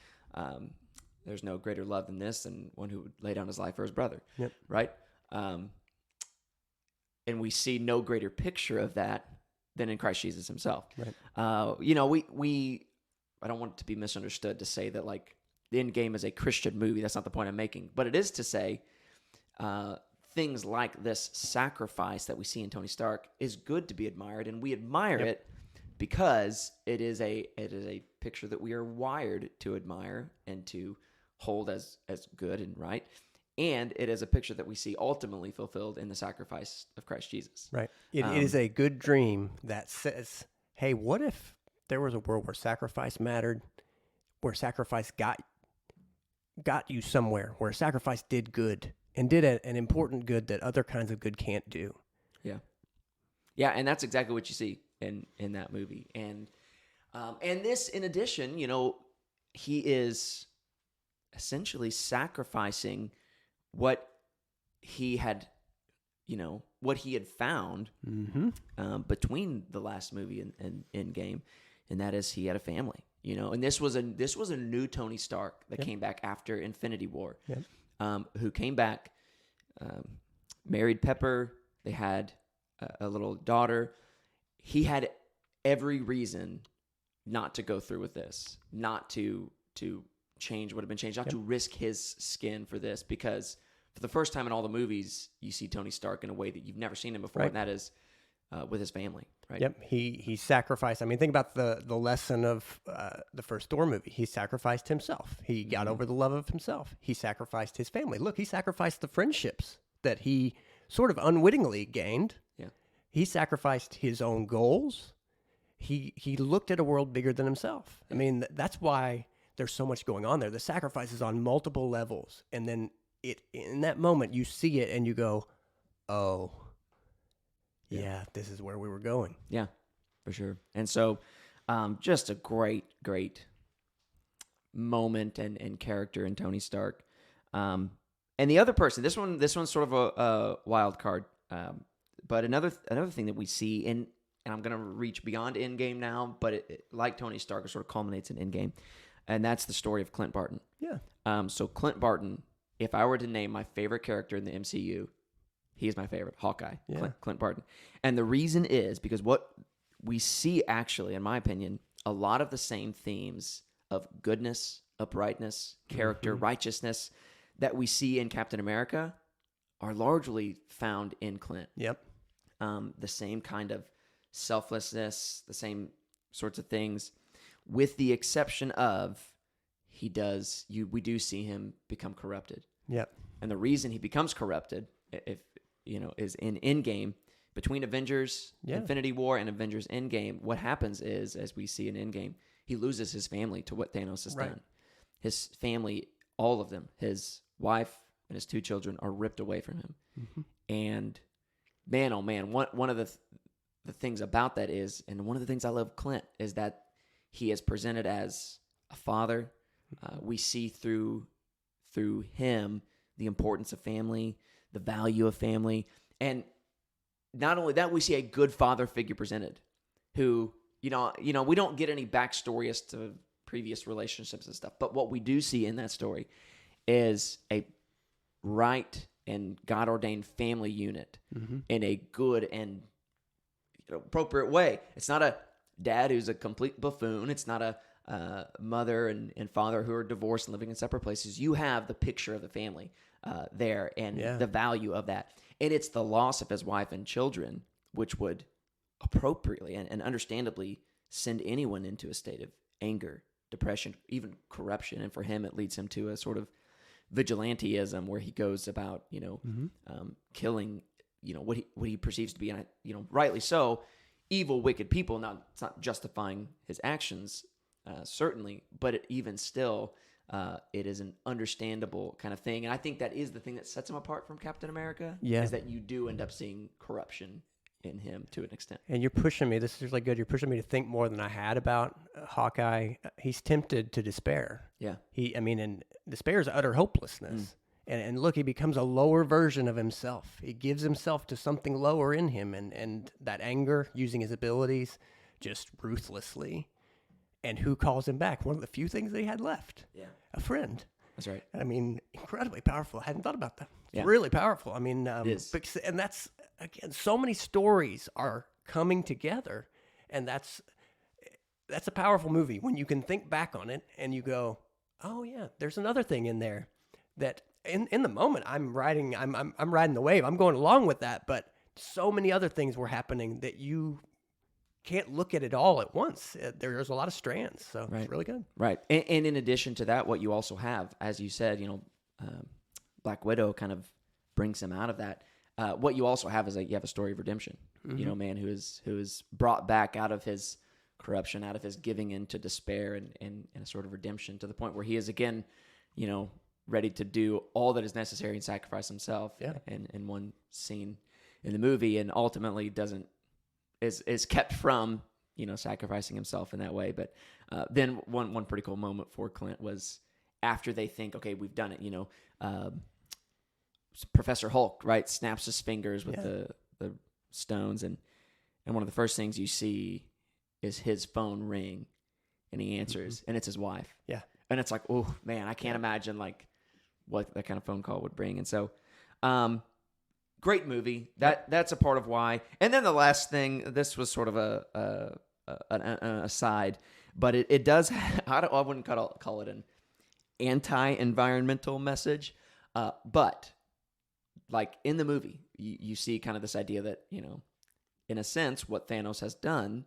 [SPEAKER 1] "There's no greater love than this, than one who would lay down his life for his brother."
[SPEAKER 2] Yep.
[SPEAKER 1] Right? And we see no greater picture of that than in Christ Jesus himself. Right. We I don't want it to be misunderstood to say that like the Endgame is a Christian movie. That's not the point I'm making. But it is to say things like this sacrifice that we see in Tony Stark is good to be admired, and we admire it because it is a picture that we are wired to admire and to hold as good and right. And it is a picture that we see ultimately fulfilled in the sacrifice of Christ Jesus.
[SPEAKER 2] Right. It is a good dream that says, hey, what if there was a world where sacrifice mattered, where sacrifice got you somewhere, where sacrifice did good and did an important good that other kinds of good can't do.
[SPEAKER 1] Yeah. Yeah, and that's exactly what you see in that movie. And this, in addition, he is essentially sacrificing what he had found between the last movie and Endgame, and that is he had a family, and this was a new Tony Stark that came back after Infinity War, who came back, married Pepper. They had a little daughter. He had every reason not to go through with this, not to change what had been changed, not to risk his skin for this, because for the first time in all the movies, you see Tony Stark in a way that you've never seen him before, and that is with his family, right?
[SPEAKER 2] Yep, he sacrificed. I mean, think about the lesson of the first Thor movie. He sacrificed himself. He got over the love of himself. He sacrificed his family. Look, he sacrificed the friendships that he sort of unwittingly gained. Yeah, he sacrificed his own goals. He looked at a world bigger than himself. I mean, that's why there's so much going on there. The sacrifice is on multiple levels, and then in that moment you see it and you go, oh. Yeah, this is where we were going.
[SPEAKER 1] Yeah, for sure. And so just a great moment and character in Tony Stark. And the other person, this one's sort of a wild card. But another thing that we see and I'm going to reach beyond Endgame now, but it, like Tony Stark, it sort of culminates in Endgame, and that's the story of Clint Barton.
[SPEAKER 2] Yeah.
[SPEAKER 1] So Clint Barton, if I were to name my favorite character in the MCU, he is my favorite, Hawkeye,
[SPEAKER 2] Yeah.
[SPEAKER 1] Clint Barton. And the reason is because what we see actually, in my opinion, a lot of the same themes of goodness, uprightness, character, righteousness that we see in Captain America are largely found in Clint.
[SPEAKER 2] Yep.
[SPEAKER 1] The same kind of selflessness, the same sorts of things, with the exception of we do see him become corrupted.
[SPEAKER 2] Yep.
[SPEAKER 1] And the reason he becomes corrupted, if is in Endgame, between Avengers Infinity War and Avengers Endgame, what happens is, as we see in Endgame, he loses his family to what Thanos has done. His family, all of them, his wife and his 2 children, are ripped away from him. And man, oh man, one of the things about that is, and one of the things I love Clint, is that he is presented as a father. We see through him the importance of family, the value of family, and not only that, we see a good father figure presented, who we don't get any backstory as to previous relationships and stuff, but what we do see in that story is a right and God ordained family unit in a good and appropriate way. It's not a dad who's a complete buffoon. It's not a mother and father who are divorced and living in separate places. You have the picture of the family there and the value of that. And it's the loss of his wife and children, which would appropriately and understandably send anyone into a state of anger, depression, even corruption. And for him, it leads him to a sort of vigilanteism where he goes about, killing, what he perceives to be, rightly so, evil, wicked people. It's not justifying his actions, certainly, but even still, it is an understandable kind of thing. And I think that is the thing that sets him apart from Captain America, is that you do end up seeing corruption in him to an extent.
[SPEAKER 2] And you're pushing me. This is really good. You're pushing me to think more than I had about Hawkeye. He's tempted to despair.
[SPEAKER 1] Yeah.
[SPEAKER 2] And despair is utter hopelessness. And look, he becomes a lower version of himself. He gives himself to something lower in him, and that anger, using his abilities just ruthlessly. And who calls him back? One of the few things that he had left.
[SPEAKER 1] Yeah.
[SPEAKER 2] A friend.
[SPEAKER 1] That's right.
[SPEAKER 2] Incredibly powerful. I hadn't thought about that. It's
[SPEAKER 1] Yeah.
[SPEAKER 2] really powerful.
[SPEAKER 1] It is.
[SPEAKER 2] And that's, again, so many stories are coming together, and that's a powerful movie when you can think back on it and you go, oh yeah, there's another thing in there that in the moment I'm riding the wave. I'm going along with that, but so many other things were happening that you can't look at it all at once. There's a lot of strands, so it's really good.
[SPEAKER 1] Right. And in addition to that, what you also have, as you said, Black Widow kind of brings him out of that. What you also have is you have a story of redemption. A man who is brought back out of his corruption, out of his giving in to despair, and a sort of redemption to the point where he is again, ready to do all that is necessary and sacrifice himself.
[SPEAKER 2] Yeah.
[SPEAKER 1] In one scene in the movie, and ultimately is kept from sacrificing himself in that way. But then one pretty cool moment for Clint was after they think, okay, we've done it. Professor Hulk, right, snaps his fingers with the stones, and one of the first things you see is his phone ring, and he answers, and it's his wife.
[SPEAKER 2] Yeah.
[SPEAKER 1] And it's like, oh man, I can't imagine what that kind of phone call would bring. And so, great movie. That's a part of why. And then the last thing, this was sort of an aside, but it does. I wouldn't call it an anti-environmental message, but like in the movie, you see kind of this idea that in a sense, what Thanos has done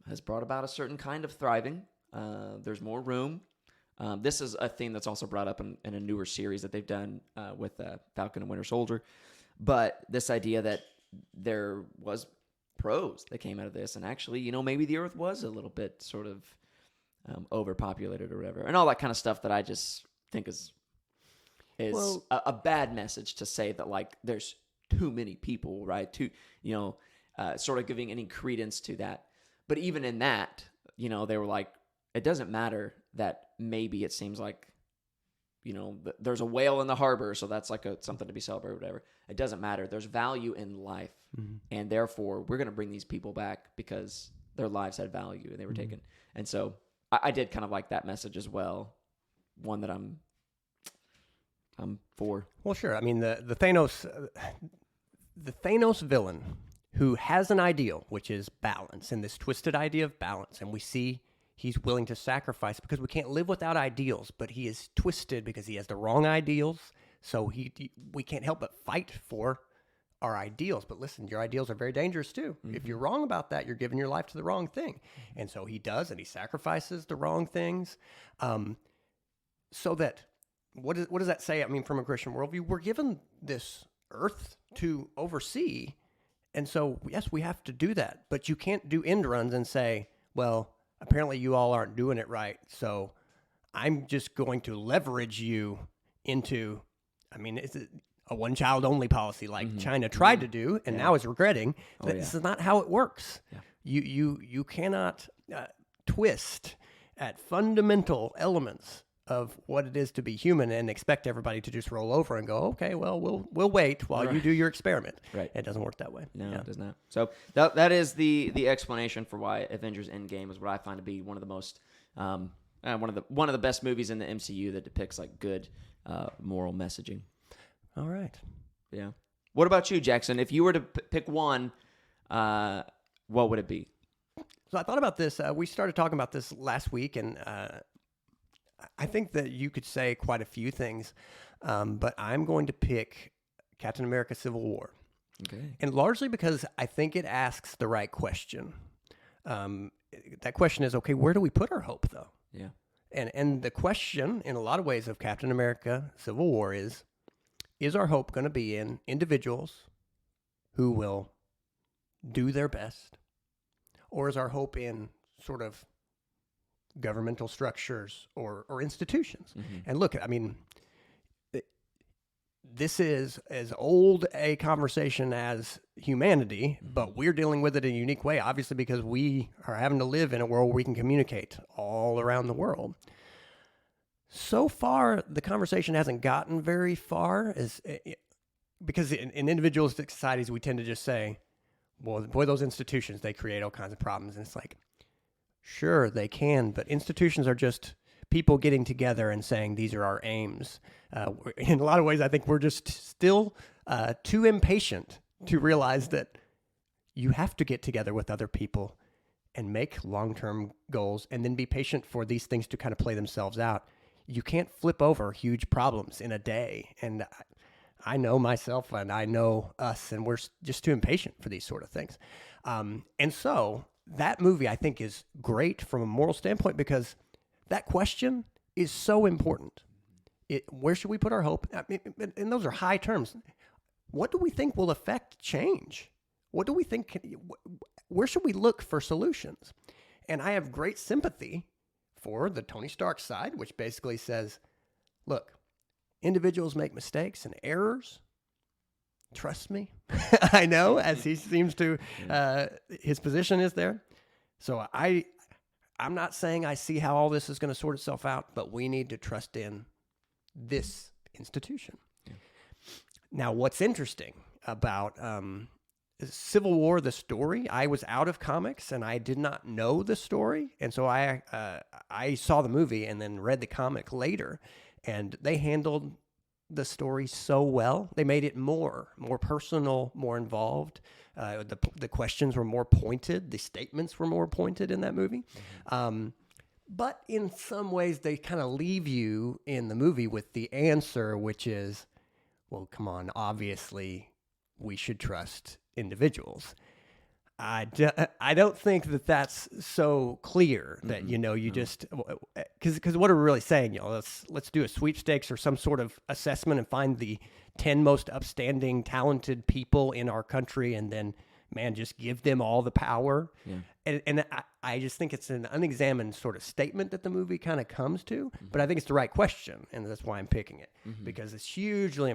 [SPEAKER 1] has brought about a certain kind of thriving. There's more room. This is a theme that's also brought up in a newer series that they've done with Falcon and Winter Soldier. But this idea that there was pros that came out of this, and actually, maybe the Earth was a little bit sort of overpopulated or whatever, and all that kind of stuff that I just think is a bad message to say that there's too many people, right? Sort of giving any credence to that. But even in that, they were like, it doesn't matter that maybe it seems like, there's a whale in the harbor, so that's like something to be celebrated, or whatever. It doesn't matter. There's value in life, and therefore we're going to bring these people back because their lives had value and they were taken. And so I did kind of like that message as well. One that I'm for.
[SPEAKER 2] Well, sure. I mean, the Thanos villain who has an ideal, which is balance, and this twisted idea of balance, and we see he's willing to sacrifice because we can't live without ideals, but he is twisted because he has the wrong ideals. So we can't help but fight for our ideals. But listen, your ideals are very dangerous too. If you're wrong about that, you're giving your life to the wrong thing. And so he does, and he sacrifices the wrong things. So that, what does that say? I mean, from a Christian worldview, we're given this earth to oversee. And so, yes, we have to do that. But you can't do end runs and say, well, apparently you all aren't doing it right, so I'm just going to leverage you into, is it a one-child only policy like China tried to do and now is regretting? This is not how it works. Yeah. You cannot twist at fundamental elements of what it is to be human and expect everybody to just roll over and go, okay, well, we'll wait while you do your experiment.
[SPEAKER 1] Right.
[SPEAKER 2] It doesn't work that way.
[SPEAKER 1] No, it does not. So that is the explanation for why Avengers Endgame is what I find to be one of the most one of the best movies in the MCU that depicts like good moral messaging.
[SPEAKER 2] All right.
[SPEAKER 1] Yeah. What about you, Jackson? If you were to pick one, what would it be?
[SPEAKER 2] So I thought about this. We started talking about this last week, and I think that you could say quite a few things, but I'm going to pick Captain America Civil War.
[SPEAKER 1] Okay.
[SPEAKER 2] And largely because I think it asks the right question. That question is, okay, where do we put our hope, though?
[SPEAKER 1] Yeah.
[SPEAKER 2] And the question, in a lot of ways, of Captain America Civil War is our hope going to be in individuals who will do their best? Or is our hope in sort of governmental structures or institutions? And look, I mean, this is as old a conversation as humanity, but we're dealing with it in a unique way, obviously, because we are having to live in a world where we can communicate all around the world. So far, the conversation hasn't gotten very far, because in individualistic societies, we tend to just say, well, boy, those institutions, they create all kinds of problems. And it's like, sure, they can, but institutions are just people getting together and saying, these are our aims. In a lot of ways, I think we're just still too impatient to realize that you have to get together with other people and make long-term goals and then be patient for these things to kind of play themselves out. You can't flip over huge problems in a day. And I know myself and I know us, and we're just too impatient for these sort of things. And so that movie, I think, is great from a moral standpoint because that question is so important. Where should we put our hope? I mean, and those are high terms. What do we think will affect change? What do we think? Where should we look for solutions? And I have great sympathy for the Tony Stark side, which basically says, look, individuals make mistakes and errors. Trust me. I know, as he seems to, his position is there. So I'm not saying I see how all this is going to sort itself out, but we need to trust in this institution. Yeah. Now, what's interesting about Civil War, the story, I was out of comics and I did not know the story. And so I saw the movie and then read the comic later, and they handled the story so well. They made it more personal, more involved. The questions were more pointed. The statements were more pointed in that movie. Mm-hmm. But in some ways, they kind of leave you in the movie with the answer, which is, well, come on, obviously, we should trust individuals. I don't think that that's so clear that, you just, because what are we really saying? Let's do a sweepstakes or some sort of assessment and find the 10 most upstanding, talented people in our country, and then, man, just give them all the power. Yeah. And I just think it's an unexamined sort of statement that the movie kind of comes to, but I think it's the right question, and that's why I'm picking it, because it's hugely,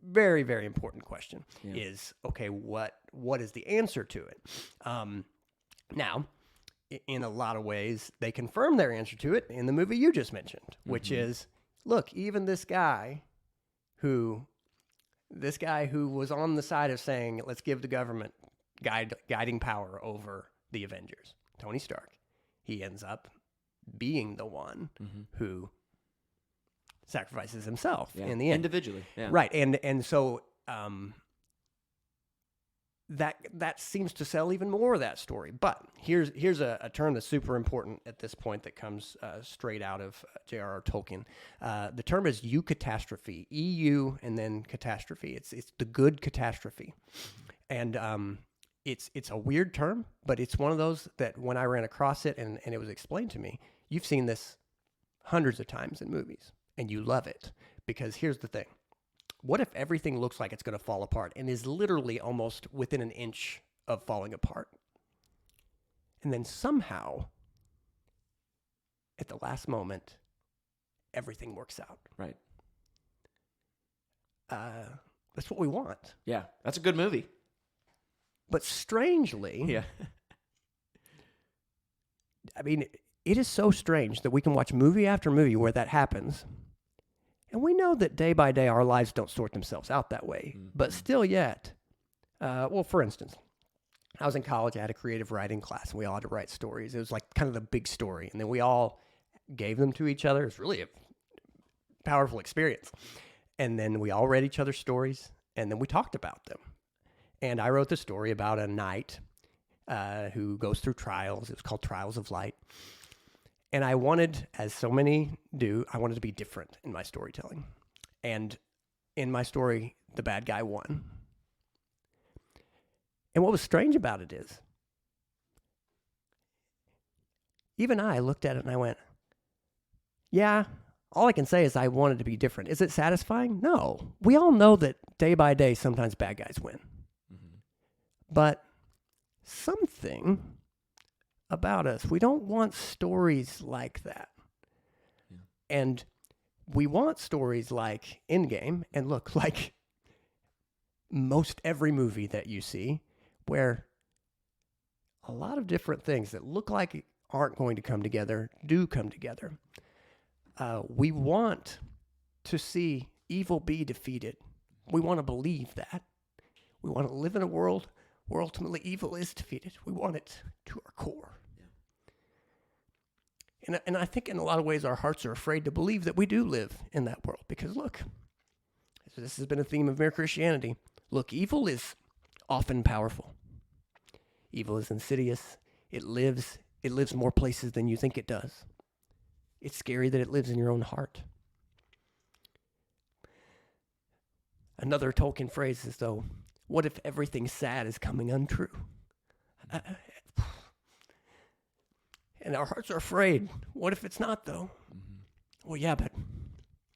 [SPEAKER 2] very, very important question is, okay, what is the answer to it? Now, in a lot of ways, they confirm their answer to it in the movie you just mentioned, which is, look, even this guy who was on the side of saying, let's give the government guiding power over the Avengers, Tony Stark, he ends up being the one who sacrifices himself in the end.
[SPEAKER 1] Individually. Yeah.
[SPEAKER 2] Right. And so that seems to sell even more of that story. But here's a term that's super important at this point that comes straight out of J.R.R. Tolkien. The term is eucatastrophe, EU and then catastrophe. It's the good catastrophe. And it's a weird term, but it's one of those that when I ran across it and it was explained to me, you've seen this hundreds of times in movies and you love it because here's the thing. What if everything looks like it's going to fall apart and is literally almost within an inch of falling apart? And then somehow, at the last moment, everything works out.
[SPEAKER 1] Right.
[SPEAKER 2] That's what we want.
[SPEAKER 1] Yeah, that's a good movie.
[SPEAKER 2] But strangely, I mean, it is so strange that we can watch movie after movie where that happens. And we know that day by day our lives don't sort themselves out that way. But still yet, well, for instance, I was in college, I had a creative writing class, and we all had to write stories. It was like kind of the big story. And then we all gave them to each other. It was really a powerful experience. And then we all read each other's stories, and then we talked about them. And I wrote the story about a knight who goes through trials. It was called Trials of Light. And I wanted, as so many do, I wanted to be different in my storytelling. And in my story, the bad guy won. And what was strange about it is, even I looked at it and I went, yeah, all I can say is I wanted to be different. Is it satisfying? No. We all know that day by day, sometimes bad guys win. But something about us, we don't want stories like that. Yeah. And we want stories like Endgame, and look, like most every movie that you see, where a lot of different things that look like aren't going to come together do come together. We want to see evil be defeated. We want to believe that. We want to live in a world where ultimately evil is defeated. We want it to our core. Yeah. And I think in a lot of ways our hearts are afraid to believe that we do live in that world. Because look, this has been a theme of Mere Christianity. Look, evil is often powerful. Evil is insidious. It lives more places than you think it does. It's scary that it lives in your own heart. Another Tolkien phrase is, though, what if everything sad is coming untrue? And our hearts are afraid. What if it's not, though? Well, yeah, but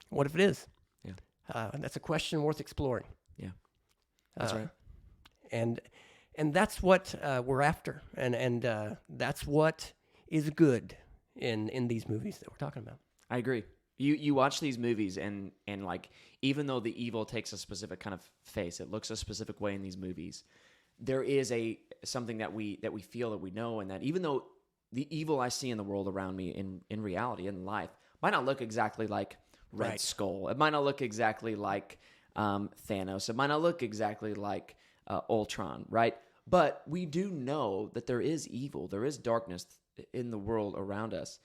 [SPEAKER 2] what if it is? Yeah. That's a question worth exploring.
[SPEAKER 1] Yeah, that's right.
[SPEAKER 2] And that's what we're after. And that's what is good in these movies that we're talking about.
[SPEAKER 1] I agree. You watch these movies and like, even though the evil takes a specific kind of face, it looks a specific way in these movies, there is something that we feel that we know, and that even though the evil I see in the world around me in reality, in life, might not look exactly like Red Skull. It might not look exactly like Thanos. It might not look exactly like Ultron, right? But we do know that there is evil, there is darkness in the world around us.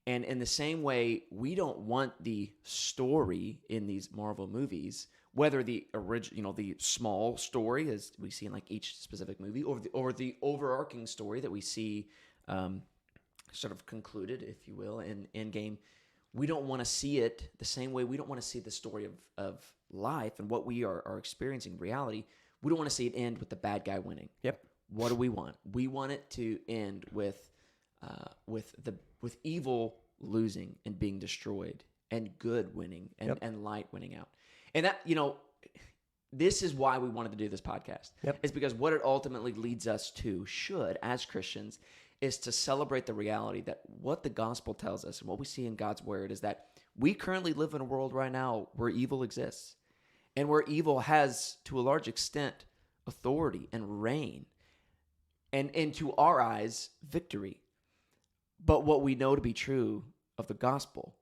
[SPEAKER 1] And in the same way, we don't want the story in these Marvel movies, whether the original, the small story as we see in like each specific movie, or the overarching story that we see sort of concluded, if you will, in Endgame. We don't want to see it the same way. We don't want to see the story of life and what we are experiencing in reality. We don't want to see it end with the bad guy winning.
[SPEAKER 2] Yep.
[SPEAKER 1] What do we want? We want it to end with evil losing and being destroyed, and good winning, and light winning out. And that, this is why we wanted to do this podcast.
[SPEAKER 2] Yep.
[SPEAKER 1] It's because what it ultimately leads us to, as Christians, is to celebrate the reality that what the gospel tells us and what we see in God's word is that we currently live in a world right now where evil exists, and where evil has, to a large extent, authority and reign, and to our eyes, victory. But what we know to be true of the gospel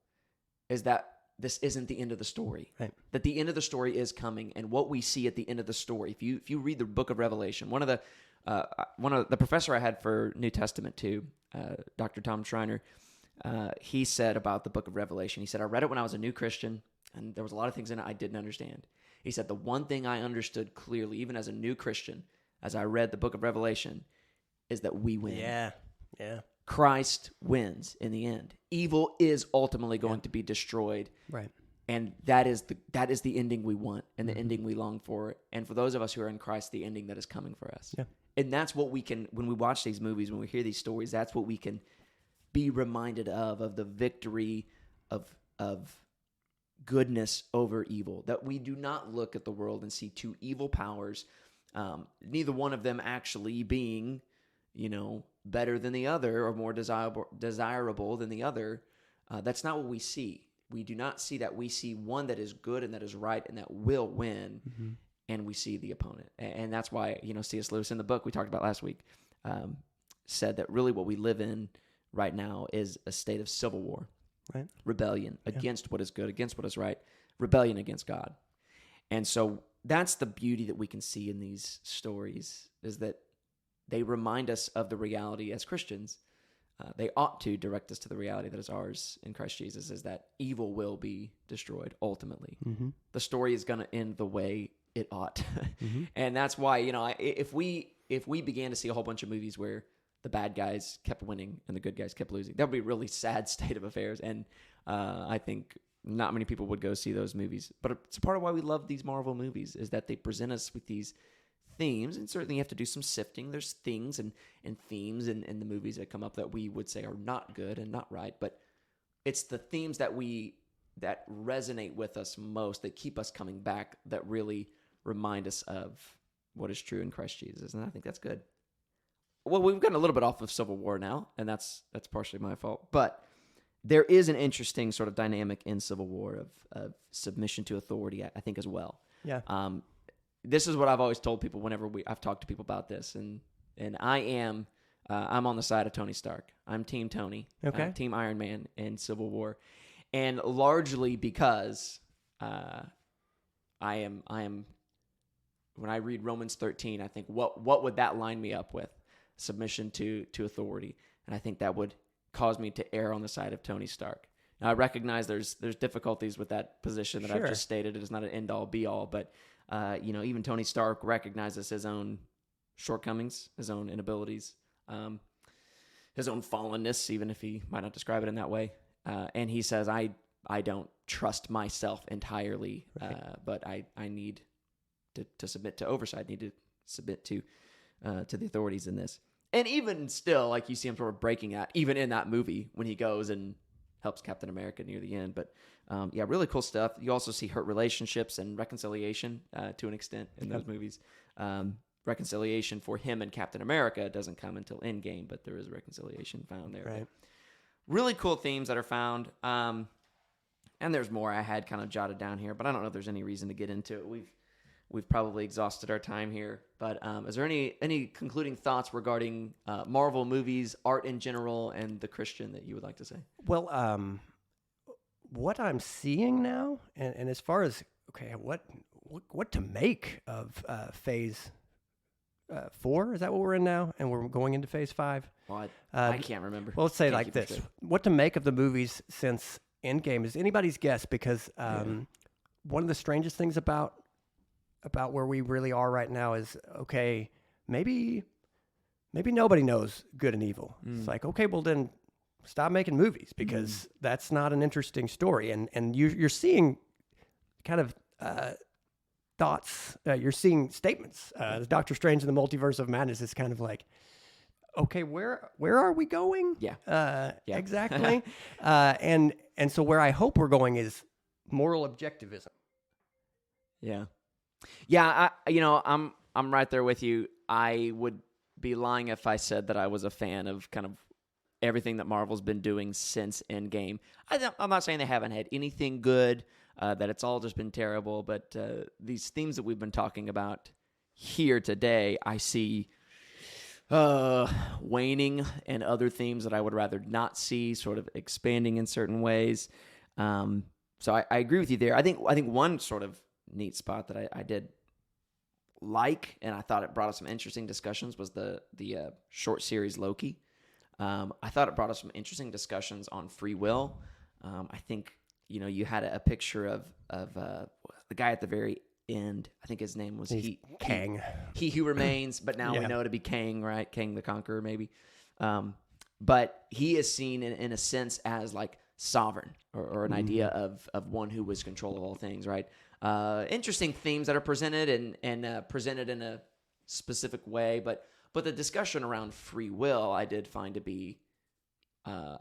[SPEAKER 1] is that this isn't the end of the story.
[SPEAKER 2] Right.
[SPEAKER 1] That the end of the story is coming, and what we see at the end of the story. If you read the book of Revelation, one of the professor I had for New Testament too, Dr. Tom Schreiner, he said about the book of Revelation. He said, I read it when I was a new Christian, and there was a lot of things in it I didn't understand. He said, the one thing I understood clearly, even as a new Christian, as I read the book of Revelation, is that we win.
[SPEAKER 2] Yeah.
[SPEAKER 1] Christ wins in the end. Evil is ultimately going to be destroyed.
[SPEAKER 2] Right.
[SPEAKER 1] And that is the ending we want and the ending we long for. And for those of us who are in Christ, the ending that is coming for us.
[SPEAKER 2] Yeah.
[SPEAKER 1] And that's what we can, when we watch these movies, when we hear these stories, that's what we can be reminded of the victory of goodness over evil. That we do not look at the world and see two evil powers, neither one of them actually being, better than the other or more desirable than the other. That's not what we see. We do not see that. We see one that is good and that is right and that will win, and we see the opponent. And that's why, C.S. Lewis in the book we talked about last week said that really what we live in right now is a state of civil war,
[SPEAKER 2] right?
[SPEAKER 1] Rebellion against what is good, against what is right, rebellion against God. And so that's the beauty that we can see in these stories, is that they remind us of the reality as Christians. They ought to direct us to the reality that is ours in Christ Jesus, is that evil will be destroyed ultimately. The story is going to end the way it ought. And that's why, if we began to see a whole bunch of movies where the bad guys kept winning and the good guys kept losing, that would be a really sad state of affairs. And I think not many people would go see those movies. But it's part of why we love these Marvel movies, is that they present us with these themes, and certainly you have to do some sifting. There's things and themes in the movies that come up that we would say are not good and not right, but it's the themes that resonate with us most, that keep us coming back, that really remind us of what is true in Christ Jesus, and I think that's good. Well, we've gotten a little bit off of Civil War now, and that's partially my fault, but there is an interesting sort of dynamic in Civil War of submission to authority, I think, as well.
[SPEAKER 2] Yeah.
[SPEAKER 1] This is what I've always told people whenever I've talked to people about this, and I'm on the side of Tony Stark. I'm Team Tony, Team Iron Man in Civil War, and largely because I am. When I read Romans 13, I think what would that line me up with? Submission to authority, and I think that would cause me to err on the side of Tony Stark. Now, I recognize there's difficulties with that position that I've just stated. It is not an end-all, be-all, but even Tony Stark recognizes his own shortcomings, his own inabilities, his own fallenness, even if he might not describe it in that way. And he says, I don't trust myself entirely, but I need to submit to oversight. I need to submit to the authorities in this. And even still, like, you see him sort of breaking that, even in that movie when he goes and helps Captain America near the end. But really cool stuff. You also see hurt relationships and reconciliation to an extent in those movies. Reconciliation for him and Captain America doesn't come until Endgame, but there is reconciliation found there.
[SPEAKER 2] Right.
[SPEAKER 1] Really cool themes that are found. And there's more I had kind of jotted down here, but I don't know if there's any reason to get into it. We've probably exhausted our time here. But is there any concluding thoughts regarding Marvel movies, art in general, and the Christian that you would like to say?
[SPEAKER 2] Well, what I'm seeing now, and as far as what to make of Phase 4, is that what we're in now? And we're going into Phase 5?
[SPEAKER 1] Well, I can't remember.
[SPEAKER 2] Well, let's say like this. What to make of the movies since Endgame is anybody's guess, because one of the strangest things about where we really are right now is, okay, maybe nobody knows good and evil. It's like, okay, well then stop making movies, because that's not an interesting story. And you're seeing kind of thoughts, you're seeing statements. Doctor Strange in the Multiverse of Madness is kind of like, okay, where are we going?
[SPEAKER 1] Yeah.
[SPEAKER 2] Exactly. And so where I hope we're going is moral objectivism.
[SPEAKER 1] Yeah. Yeah, I'm right there with you. I would be lying if I said that I was a fan of kind of everything that Marvel's been doing since Endgame. I'm not saying they haven't had anything good, that it's all just been terrible, but these themes that we've been talking about here today, I see Waning and other themes that I would rather not see sort of expanding in certain ways. So I agree with you there. I think one sort of neat spot that I did like, and I thought it brought us some interesting discussions, was the short series Loki. I thought it brought us some interesting discussions on free will. I think, you had a picture of the guy at the very end. I think his name was
[SPEAKER 2] Kang.
[SPEAKER 1] He Who Remains, but now we know it to be Kang, right? Kang the Conqueror, maybe. But he is seen in a sense as like sovereign or an idea of one who was control of all things, right? Interesting themes that are presented and presented in a specific way, but the discussion around free will I did find to be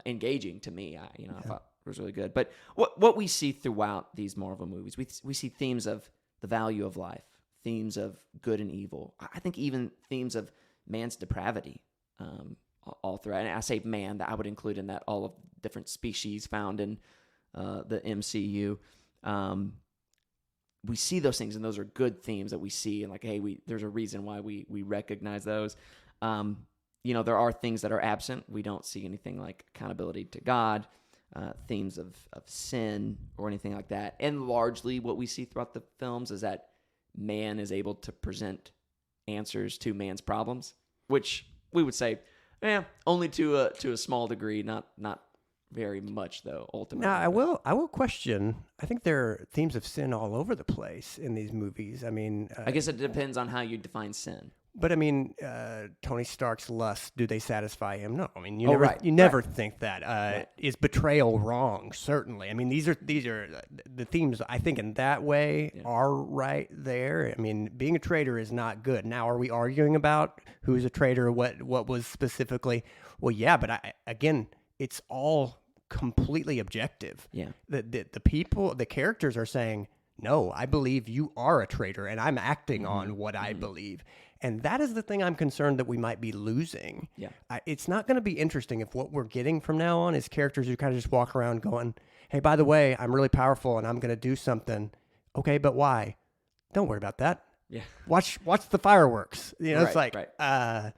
[SPEAKER 1] engaging to me. I thought it was really good. But what we see throughout these Marvel movies, we see themes of the value of life, themes of good and evil. I think even themes of man's depravity all throughout. And I say man, that I would include in that all of different species found in the MCU. We see those things, and those are good themes that we see, and like, hey, there's a reason why we recognize those. There are things that are absent. We don't see anything like accountability to God, themes of sin or anything like that. And largely what we see throughout the films is that man is able to present answers to man's problems, which we would say, only to a small degree, not very much though, ultimately.
[SPEAKER 2] Now, I will question. I think there are themes of sin all over the place in these movies. I mean,
[SPEAKER 1] I guess it depends on how you define sin.
[SPEAKER 2] But I mean, Tony Stark's lust, do they satisfy him? No. I mean, you never think that. Is betrayal wrong? Certainly. I mean, these are the themes. I think in that way are right there. I mean, being a traitor is not good. Now, are we arguing about who's a traitor? What was specifically? Well, yeah, but again, it's all completely objective.
[SPEAKER 1] Yeah.
[SPEAKER 2] The people, the characters are saying, no, I believe you are a traitor, and I'm acting on what I believe. And that is the thing I'm concerned that we might be losing.
[SPEAKER 1] Yeah.
[SPEAKER 2] It's not going to be interesting if what we're getting from now on is characters who kind of just walk around going, hey, by the way, I'm really powerful and I'm going to do something. Okay, but why? Don't worry about that.
[SPEAKER 1] Yeah.
[SPEAKER 2] Watch the fireworks. It's like,
[SPEAKER 1] I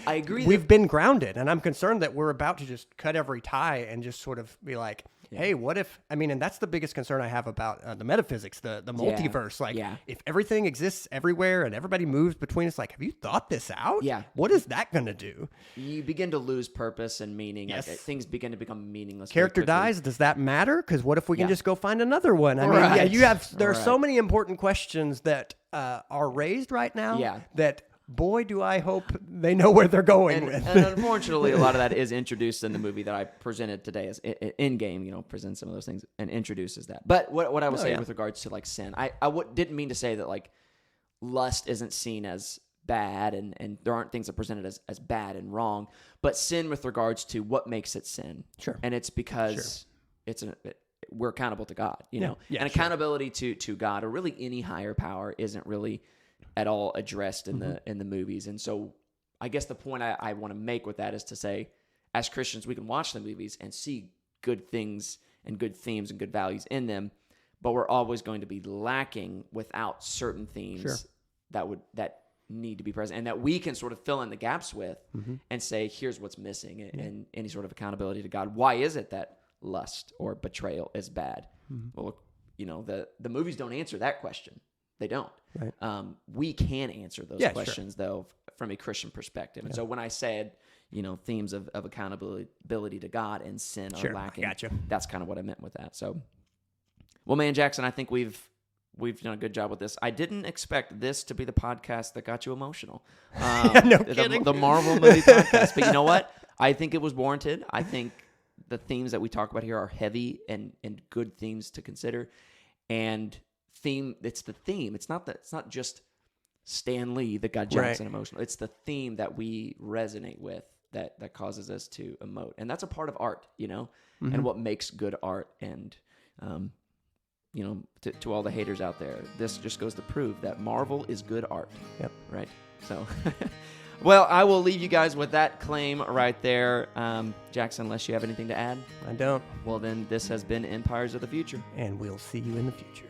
[SPEAKER 1] agree.
[SPEAKER 2] We've been grounded, and I'm concerned that we're about to just cut every tie and just sort of be like, hey, what if, and that's the biggest concern I have about the metaphysics, the multiverse. Like, if everything exists everywhere and everybody moves between us, like, have you thought this out?
[SPEAKER 1] Yeah.
[SPEAKER 2] What is that going to do?
[SPEAKER 1] You begin to lose purpose and meaning.
[SPEAKER 2] Yes.
[SPEAKER 1] Like, things begin to become meaningless.
[SPEAKER 2] Character dies. Does that matter? Because what if we can just go find another one? I mean, there are so many important questions that are raised right now that, boy, do I hope they know where they're going with.
[SPEAKER 1] And unfortunately, a lot of that is introduced in the movie that I presented today as in-game, presents some of those things and introduces that. But what I was saying with regards to, like, sin, I didn't mean to say that, like, lust isn't seen as bad and there aren't things that are presented as bad and wrong, but sin with regards to what makes it sin.
[SPEAKER 2] Sure.
[SPEAKER 1] And it's because we're accountable to God, and accountability to God or really any higher power isn't really at all addressed in the movies. And so I guess the point I want to make with that is to say, as Christians, we can watch the movies and see good things and good themes and good values in them, but we're always going to be lacking without certain themes that need to be present and that we can sort of fill in the gaps with and say, here's what's missing and any sort of accountability to God. Why is it that lust or betrayal is bad? Well, the movies don't answer that question. They don't. Right. We can answer those questions, though, from a Christian perspective. And so when I said, themes of accountability to God and sin are lacking, that's kind of what I meant with that. So, well, man, Jackson, I think we've done a good job with this. I didn't expect this to be the podcast that got you emotional.
[SPEAKER 2] No kidding.
[SPEAKER 1] The Marvel movie podcast. But you know what? I think it was warranted. I think the themes that we talk about here are heavy and good themes to consider. And it's the theme. It's not just Stan Lee that got Jackson emotional. It's the theme that we resonate with that causes us to emote. And that's a part of art, and what makes good art. And, to all the haters out there, this just goes to prove that Marvel is good art.
[SPEAKER 2] Yep.
[SPEAKER 1] Right. So, well, I will leave you guys with that claim right there. Jackson, unless you have anything to add?
[SPEAKER 2] I don't.
[SPEAKER 1] Well, then this has been Empires of the Future.
[SPEAKER 2] And we'll see you in the future.